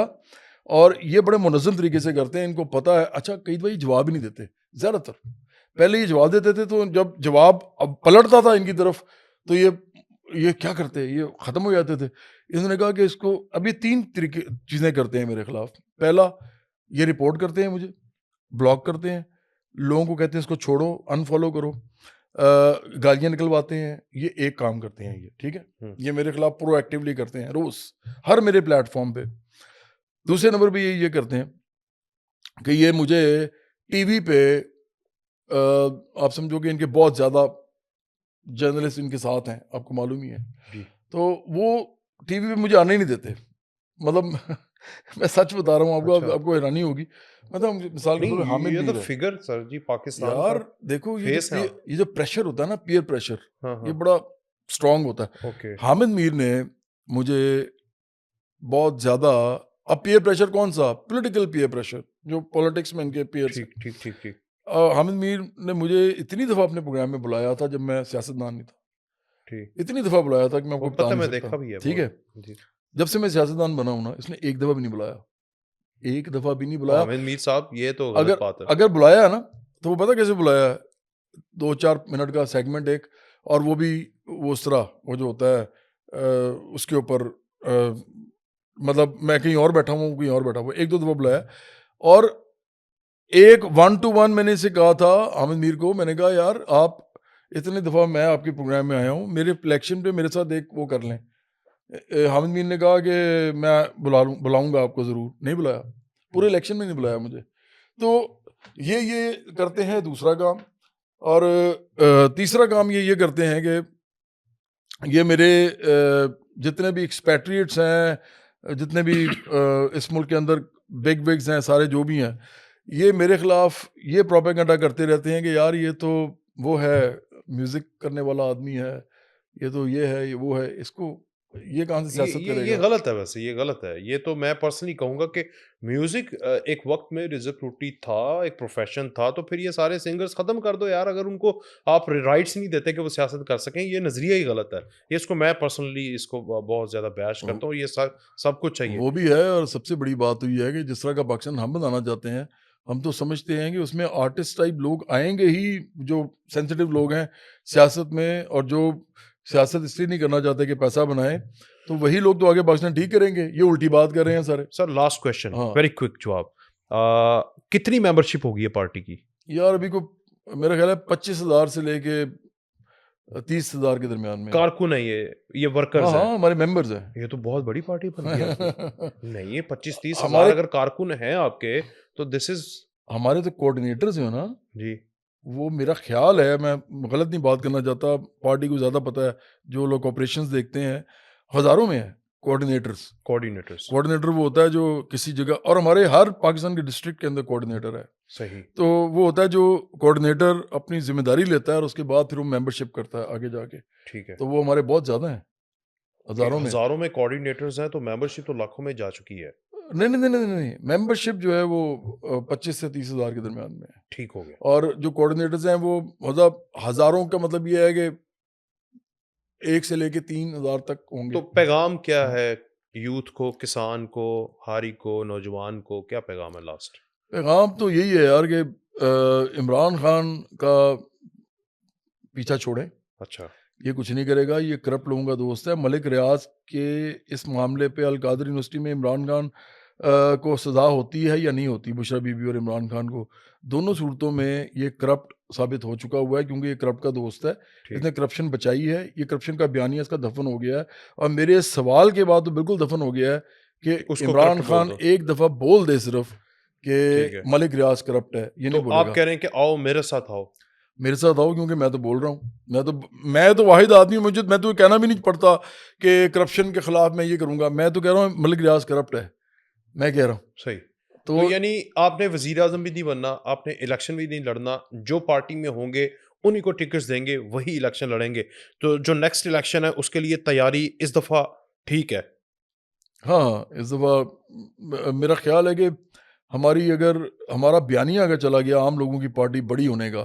B: اور یہ بڑے منظم طریقے سے کرتے ہیں. ان کو پتا ہے. اچھا کئی دفعہ یہ جواب ہی نہیں دیتے. زیادہ تر پہلے یہ جواب دیتے تھے, تو جب جواب اب پلٹتا تھا ان کی طرف, تو یہ کیا کرتے, یہ ختم ہو جاتے تھے. انہوں نے کہا کہ اس کو اب یہ 3 چیزیں کرتے ہیں میرے خلاف. پہلا, یہ رپورٹ کرتے ہیں مجھے, بلاک کرتے ہیں, لوگوں کو کہتے ہیں اس کو چھوڑو, انفالو کرو, گالیاں نکلواتے ہیں. یہ ایک کام کرتے ہیں یہ, ٹھیک ہے, یہ میرے خلاف پرو ایکٹیولی کرتے ہیں روز ہر میرے پلیٹ فارم پہ. دوسرے نمبر پہ یہ کرتے ہیں کہ یہ مجھے ٹی وی پہ, آپ سمجھو کہ ان کے بہت زیادہ جرنلسٹ ان کے ساتھ ہیں, آپ کو معلوم ہی ہے, تو وہ ٹی وی پہ مجھے آنے ہی نہیں دیتے. مطلب میں سچ بتا رہا ہوں آپ کو, آپ کو حیرانی ہوگی. مطلب مثال کے طور پہ حامد میر
A: فگر سر جی پاکستان
B: یار, دیکھو یہ جو پریشر ہوتا ہے نا, پیئر پریشر, یہ بڑا اسٹرانگ ہوتا ہے. حامد میر نے مجھے بہت زیادہ, اب پیئر پریشر کون سا, پولیٹیکل پیئر پریشر جو پولیٹکس میں ان کے پیئر,
A: ٹھیک.
B: حامد میر نے مجھے اتنی دفعہ اپنے پروگرام میں بلایا تھا جب میں سیاستدان نہیں تھا, اتنی دفعہ بلایا تھا کہ میں آپ کو بتا نہیں سکتا. ٹھیک ہے, جب سے میں سیاستدان بنا ہوں نا, اس نے ایک دفعہ بھی نہیں بلایا, ایک دفعہ بھی نہیں بلایا.
A: حامد میر صاحب یہ تو غلط بات ہے.
B: اگر بلایا نا تو وہ پتہ کیسے بلایا, 2-4 منٹ کا سیگمنٹ ایک, اور وہ بھی وہ اس طرح, وہ جو ہوتا ہے اس کے اوپر, مطلب میں کہیں اور بیٹھا ہوں, کہیں اور بیٹھا ہوں. 1-2 دفعہ بلایا, اور ایک 1-to-1 میں نے اسے کہا تھا حامد میر کو, میں نے کہا یار آپ اتنے دفعہ میں آپ کے پروگرام میں آیا ہوں, میرے الیکشن پہ میرے ساتھ ایک وہ کر لیں. حامد میر نے کہا کہ میں بلاؤں گا آپ کو ضرور. نہیں بلایا, پورے الیکشن میں نہیں بلایا مجھے. تو یہ کرتے ہیں دوسرا کام. اور تیسرا کام یہ کرتے ہیں کہ یہ میرے جتنے بھی ایکسپیٹریٹس ہیں, جتنے بھی اس ملک کے اندر بگ وگز ہیں, سارے جو بھی ہیں, یہ میرے خلاف یہ پروپیگنڈا کرتے رہتے ہیں کہ یار یہ تو وہ ہے, میوزک کرنے والا آدمی ہے, یہ تو یہ ہے, یہ وہ ہے, اس کو یہ کہاں سے سیاست کرے گا.
A: یہ غلط ہے, ویسے یہ غلط ہے. یہ تو میں پرسنلی کہوں گا کہ میوزک ایک وقت میں رزق روٹی تھا, ایک پروفیشن تھا, تو پھر یہ سارے سنگرز ختم کر دو یار, اگر ان کو آپ رائٹس نہیں دیتے کہ وہ سیاست کر سکیں. یہ نظریہ ہی غلط ہے. یہ اس کو میں پرسنلی اس کو بہت زیادہ بیش کرتا ہوں. یہ سب کچھ چاہیے,
B: وہ بھی ہے. اور سب سے بڑی بات تو یہ ہے کہ جس طرح کا پاکستان ہم بنانا چاہتے ہیں, ہم تو سمجھتے ہیں کہ اس میں آرٹسٹ ٹائپ لوگ آئیں گے ہی, جو سینسیٹیو لوگ ہیں سیاست میں, اور جو سیاست اس لیے نہیں کرنا چاہتے کہ پیسہ بنائیں, تو وہی لوگ تو آگے پاکستان ٹھیک کریں گے. یہ الٹی بات کر رہے ہیں سارے.
A: Sir last question, very quick جواب, کتنی ممبرشپ ہوگی ہے پارٹی کی؟
B: یار ابھی کو میرا خیال ہے 25,000 سے لے کے 30,000 کے درمیان میں.
A: کارکن ہے یہ
B: ہاں
A: ورکرز ہیں,
B: ہاں ہمارے ممبرز ہیں.
A: یہ تو بہت بڑی پارٹی بن گئی آپ کی. نہیں یہ 25-30 ہزار
B: ہمارے
A: اگر کارکن ہیں آپ کے تو دس از.
B: ہمارے تو کوآرڈینیٹرز ہیں نا.
A: جی
B: وہ میرا خیال ہے, میں غلط نہیں بات کرنا چاہتا, پارٹی کو زیادہ پتہ ہے, جو لوگ آپریشنز دیکھتے ہیں ہزاروں میں ہیں کوآرڈینیٹرز.
A: کوآرڈینیٹرز.
B: کوآرڈینیٹر وہ ہوتا ہے جو کسی جگہ, اور ہمارے ہر پاکستان کے ڈسٹرکٹ کے اندر کوآرڈینیٹر ہے.
A: صحیح.
B: تو وہ ہوتا ہے جو کوآرڈینیٹر اپنی ذمہ داری لیتا ہے اور اس کے بعد پھر وہ ممبرشپ کرتا ہے آگے جا کے.
A: ٹھیک ہے.
B: تو وہ ہمارے بہت زیادہ ہیں, ہزاروں میں.
A: کوآرڈینیٹرز ہیں تو ممبرشپ تو لاکھوں میں جا چکی ہے.
B: نہیں, ممبرشپ جو ہے وہ 25 سے 30,000 کے درمیان میں ہے.
A: ٹھیک ہو گیا.
B: اور جو کوآرڈینیٹرز ہیں وہ مطلب ہزاروں کا مطلب یہ ہے کہ 1 سے لے کے 3,000 تک ہوں گے.
A: تو پیغام کیا ہے یوتھ کو, کسان کو, ہاری کو, نوجوان کو, کیا پیغام ہے لاسٹ؟
B: پیغام تو یہی ہے یار کہ عمران خان کا پیچھا چھوڑیں.
A: اچھا.
B: یہ کچھ نہیں کرے گا, یہ کرپٹ لوگوں کا دوست ہے. ملک ریاض کے اس معاملے پہ القادر یونیورسٹی میں عمران خان کو سزا ہوتی ہے یا نہیں ہوتی, بشرا بی بی اور عمران خان کو, دونوں صورتوں میں یہ کرپٹ ثابت ہو چکا ہوا ہے, کیونکہ یہ کرپٹ کا دوست ہے. اس نے کرپشن بچائی ہے, یہ کرپشن کا بیانیہ اس کا دفن ہو گیا ہے. اور میرے سوال کے بعد تو بالکل دفن ہو گیا ہے کہ عمران خان ایک دفعہ بول دے صرف کہ ملک ریاض کرپٹ ہے, یہ نہیں بولے گا.
A: آپ کہہ رہے ہیں کہ آؤ میرے ساتھ آؤ.
B: میرے ساتھ آؤ, کیونکہ میں تو بول رہا ہوں. میں تو واحد آدمی ہوں, میں تو کہنا بھی نہیں پڑتا کہ کرپشن کے خلاف میں یہ کروں گا. میں تو کہہ رہا ہوں ملک ریاض کرپٹ ہے, میں کہہ رہا ہوں.
A: صحیح. تو یعنی آپ نے وزیر اعظم بھی نہیں بننا, آپ نے الیکشن بھی نہیں لڑنا, جو پارٹی میں ہوں گے انہی کو ٹکٹس دیں گے, وہی الیکشن لڑیں گے. تو جو نیکسٹ الیکشن ہے اس کے لیے تیاری اس دفعہ ٹھیک ہے.
B: ہاں اس دفعہ میرا خیال ہے کہ ہمارا بیانیہ اگر چلا گیا عام لوگوں کی پارٹی بڑی ہونے کا,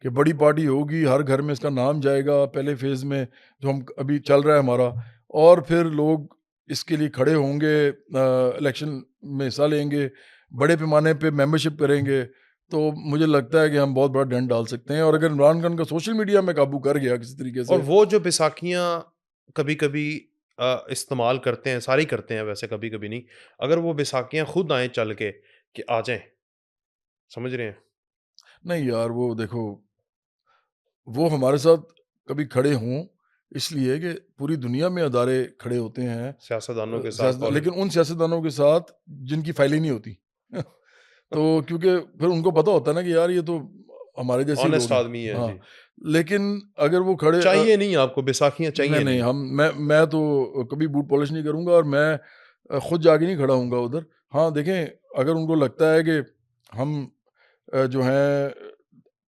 B: کہ بڑی پارٹی ہوگی, ہر گھر میں اس کا نام جائے گا پہلے فیز میں جو ہم ابھی چل رہا ہے ہمارا, اور پھر لوگ اس کے لیے کھڑے ہوں گے, الیکشن میں حصہ لیں گے, بڑے پیمانے پہ ممبرشپ کریں گے, تو مجھے لگتا ہے کہ ہم بہت بڑا ڈنڈ ڈال سکتے ہیں. اور اگر عمران خان کا سوشل میڈیا میں قابو کر گیا کسی طریقے سے,
A: اور وہ جو بیساکھیاں کبھی کبھی استعمال کرتے ہیں, ساری کرتے ہیں ویسے, کبھی کبھی نہیں, اگر وہ بیساکھیاں خود آئیں چل کے کہ آ جائیں, سمجھ رہے ہیں؟
B: نہیں یار, وہ دیکھو وہ ہمارے ساتھ کبھی کھڑے ہوں اس لیے کہ پوری دنیا میں ادارے کھڑے ہوتے ہیں
A: سیاستدانوں کے ساتھ,
B: لیکن ان سیاستدانوں کے ساتھ جن کی فائلیں نہیں ہوتی. تو کیونکہ پھر ان کو پتہ ہوتا ہے نا کہ یار یہ تو ہمارے جیسے
A: آنیسٹ آدمی ہے.
B: ہاں,
A: جی.
B: لیکن اگر وہ کھڑے,
A: چاہیے نہیں آپ کو بیساکھیاں چاہیے
B: نہیں, میں تو کبھی بوٹ پالش نہیں کروں گا, اور میں خود جا کے نہیں کھڑا ہوں گا ادھر. ہاں دیکھیں, اگر ان کو لگتا ہے کہ ہم جو ہیں,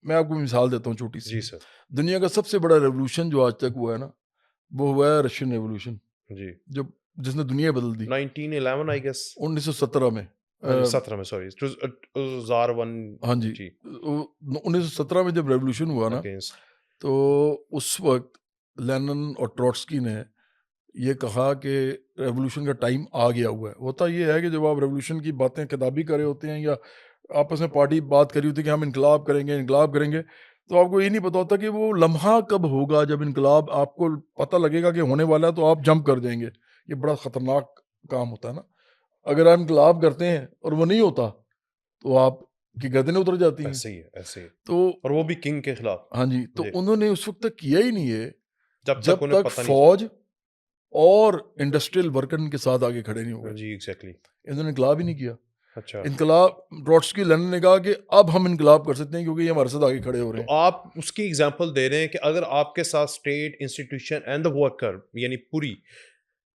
B: میں آپ کو مثال دیتا ہوں چھوٹی سی.
A: جی سر.
B: دنیا کا سب سے بڑا ریولوشن جو آج تک ہوا ہے نا, وہ ہوا ہے رشین ریولوشن.
A: جی.
B: جس نے دنیا بدل دی
A: 1911 آئی گیس,
B: 1917 میں.
A: 17 میں, سوری, زار-1.
B: ہاں جی, 1917 میں جب ریولوشن ہوا نا, تو اس وقت لینن اور ٹروٹسکی نے یہ کہا کہ ریولوشن کا ٹائم آ گیا ہوا ہے. ہوتا یہ ہے کہ جب آپ ریولوشن کی باتیں کتابی کر رہے ہوتے ہیں یا آپس میں پارٹی بات کری ہوتی ہے کہ ہم انقلاب کریں گے, تو آپ کو یہ نہیں پتا ہوتا کہ وہ لمحہ کب ہوگا جب انقلاب آپ کو پتہ لگے گا کہ ہونے والا ہے, تو آپ جمپ کر جائیں گے. یہ بڑا خطرناک کام ہوتا ہے نا. اگر آپ انقلاب کرتے ہیں اور وہ نہیں ہوتا تو آپ کی گردنیں اتر جاتی ہیں.
A: ایسے ہی.
B: تو
A: اور وہ بھی کنگ کے خلاف.
B: ہاں جی, تو انہوں نے اس وقت تک کیا ہی نہیں ہے
A: جب تک
B: فوج اور انڈسٹریل ورکر کے ساتھ آگے کھڑے نہیں ہو گئے.
A: جی ایگزیکٹلی.
B: انہوں نے انقلاب ہی نہیں کیا.
A: اچھا.
B: انقلاب ٹروٹسکی لینن نے کہا کہ اب ہم انقلاب کر سکتے ہیں کیونکہ یہ ہمارے ساتھ آگے کھڑے ہو رہے ہیں.
A: تو آپ اس کی ایگزامپل دے رہے ہیں کہ اگر آپ کے ساتھ state institution and the worker, یعنی پوری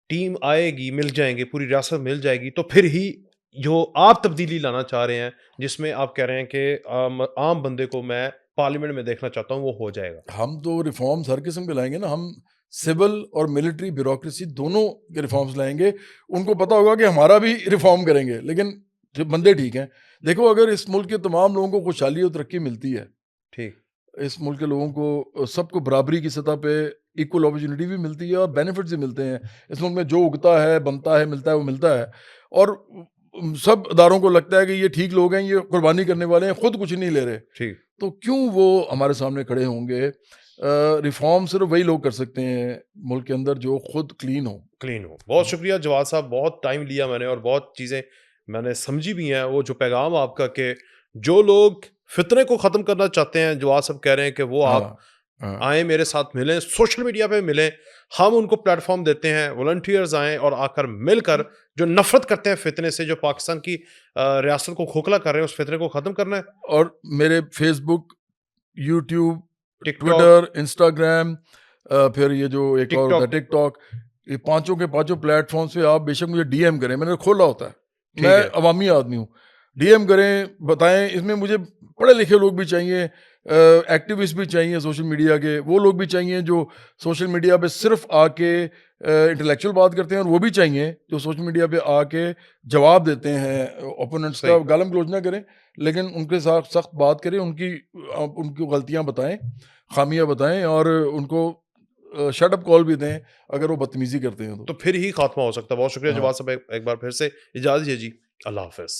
A: ٹیم آئے گی, مل جائیں گے, پوری ریاست مل جائے گی, تو پھر ہی جو آپ تبدیلی لانا چاہ رہے ہیں, جس میں آپ کہہ رہے ہیں کہ عام بندے کو میں پارلیمنٹ میں دیکھنا چاہتا ہوں, وہ ہو جائے گا.
B: ہم تو ریفارمز ہر قسم کے لائیں گے نا. ہم سول اور ملٹری بیوروکریسی دونوں کے ریفارمز لائیں گے. ان کو پتہ ہوگا کہ ہمارا بھی ریفارم کریں گے, لیکن بندے ٹھیک ہیں. دیکھو, اگر اس ملک کے تمام لوگوں کو خوشحالی اور ترقی ملتی ہے,
A: ٹھیک,
B: اس ملک کے لوگوں کو سب کو برابری کی سطح پہ ایکول اپرچونٹی بھی ملتی ہے اور بینیفٹس بھی ملتے ہیں. اس ملک میں جو اگتا ہے, بنتا ہے, ملتا ہے, وہ ملتا ہے. اور سب اداروں کو لگتا ہے کہ یہ ٹھیک لوگ ہیں, یہ قربانی کرنے والے ہیں, خود کچھ نہیں لے رہے.
A: ٹھیک.
B: تو کیوں وہ ہمارے سامنے کھڑے ہوں گے؟ ریفارم صرف وہی لوگ کر سکتے ہیں ملک کے اندر جو خود کلین ہو.
A: بہت شکریہ جواد صاحب, بہت ٹائم لیا میں نے اور بہت چیزیں میں نے سمجھی بھی ہیں. وہ جو پیغام آپ کا کہ جو لوگ فتنے کو ختم کرنا چاہتے ہیں. جواد صاحب کہہ رہے ہیں کہ وہ آپ
B: ہاں
A: آئیں میرے ساتھ ملیں, سوشل میڈیا پہ ملیں, ہم ان کو پلیٹ فارم دیتے ہیں, والنٹیئرز آئیں اور آ کر مل کر جو نفرت کرتے ہیں فتنے سے, جو پاکستان کی ریاست کو کھوکھلا کر رہے ہیں, اس فتنے کو ختم کرنا ہے.
B: اور میرے فیس بک, یوٹیوب,
A: ٹک ٹاک,
B: ٹویٹر, انسٹاگرام, پھر یہ جو ایک اور
A: ٹک
B: ہوتا
A: ٹاک,
B: ہے ٹک ٹاک, یہ پانچوں کے پانچوں پلیٹ فارمس پہ آپ بے شک مجھے ڈی ایم کریں, میں نے کھولا ہوتا ہے,
A: ٹھیک
B: میں
A: ہے,
B: عوامی آدمی ہوں, ڈی ایم کریں, بتائیں. اس میں مجھے پڑھے لکھے لوگ بھی چاہیے, ایکٹیوسٹ بھی چاہیے سوشل میڈیا کے, وہ لوگ بھی چاہیے جو سوشل میڈیا پہ صرف آ کے انٹلیکچوئل بات کرتے ہیں, اور وہ بھی چاہیے جو سوشل میڈیا پہ آ کے جواب دیتے ہیں اوپوننٹس کا.
A: صحیح,
B: گالم گلوچ نہ کریں, لیکن ان کے ساتھ سخت بات کریں, ان کی غلطیاں بتائیں, خامیاں بتائیں, اور ان کو شٹ اپ کال بھی دیں اگر وہ بدتمیزی کرتے ہیں
A: تو پھر ہی خاتمہ ہو سکتا ہے. بہت شکریہ
B: ہاں.
A: جواد صاحب, ایک بار پھر سے اجازت دیجیے جی, اللہ حافظ.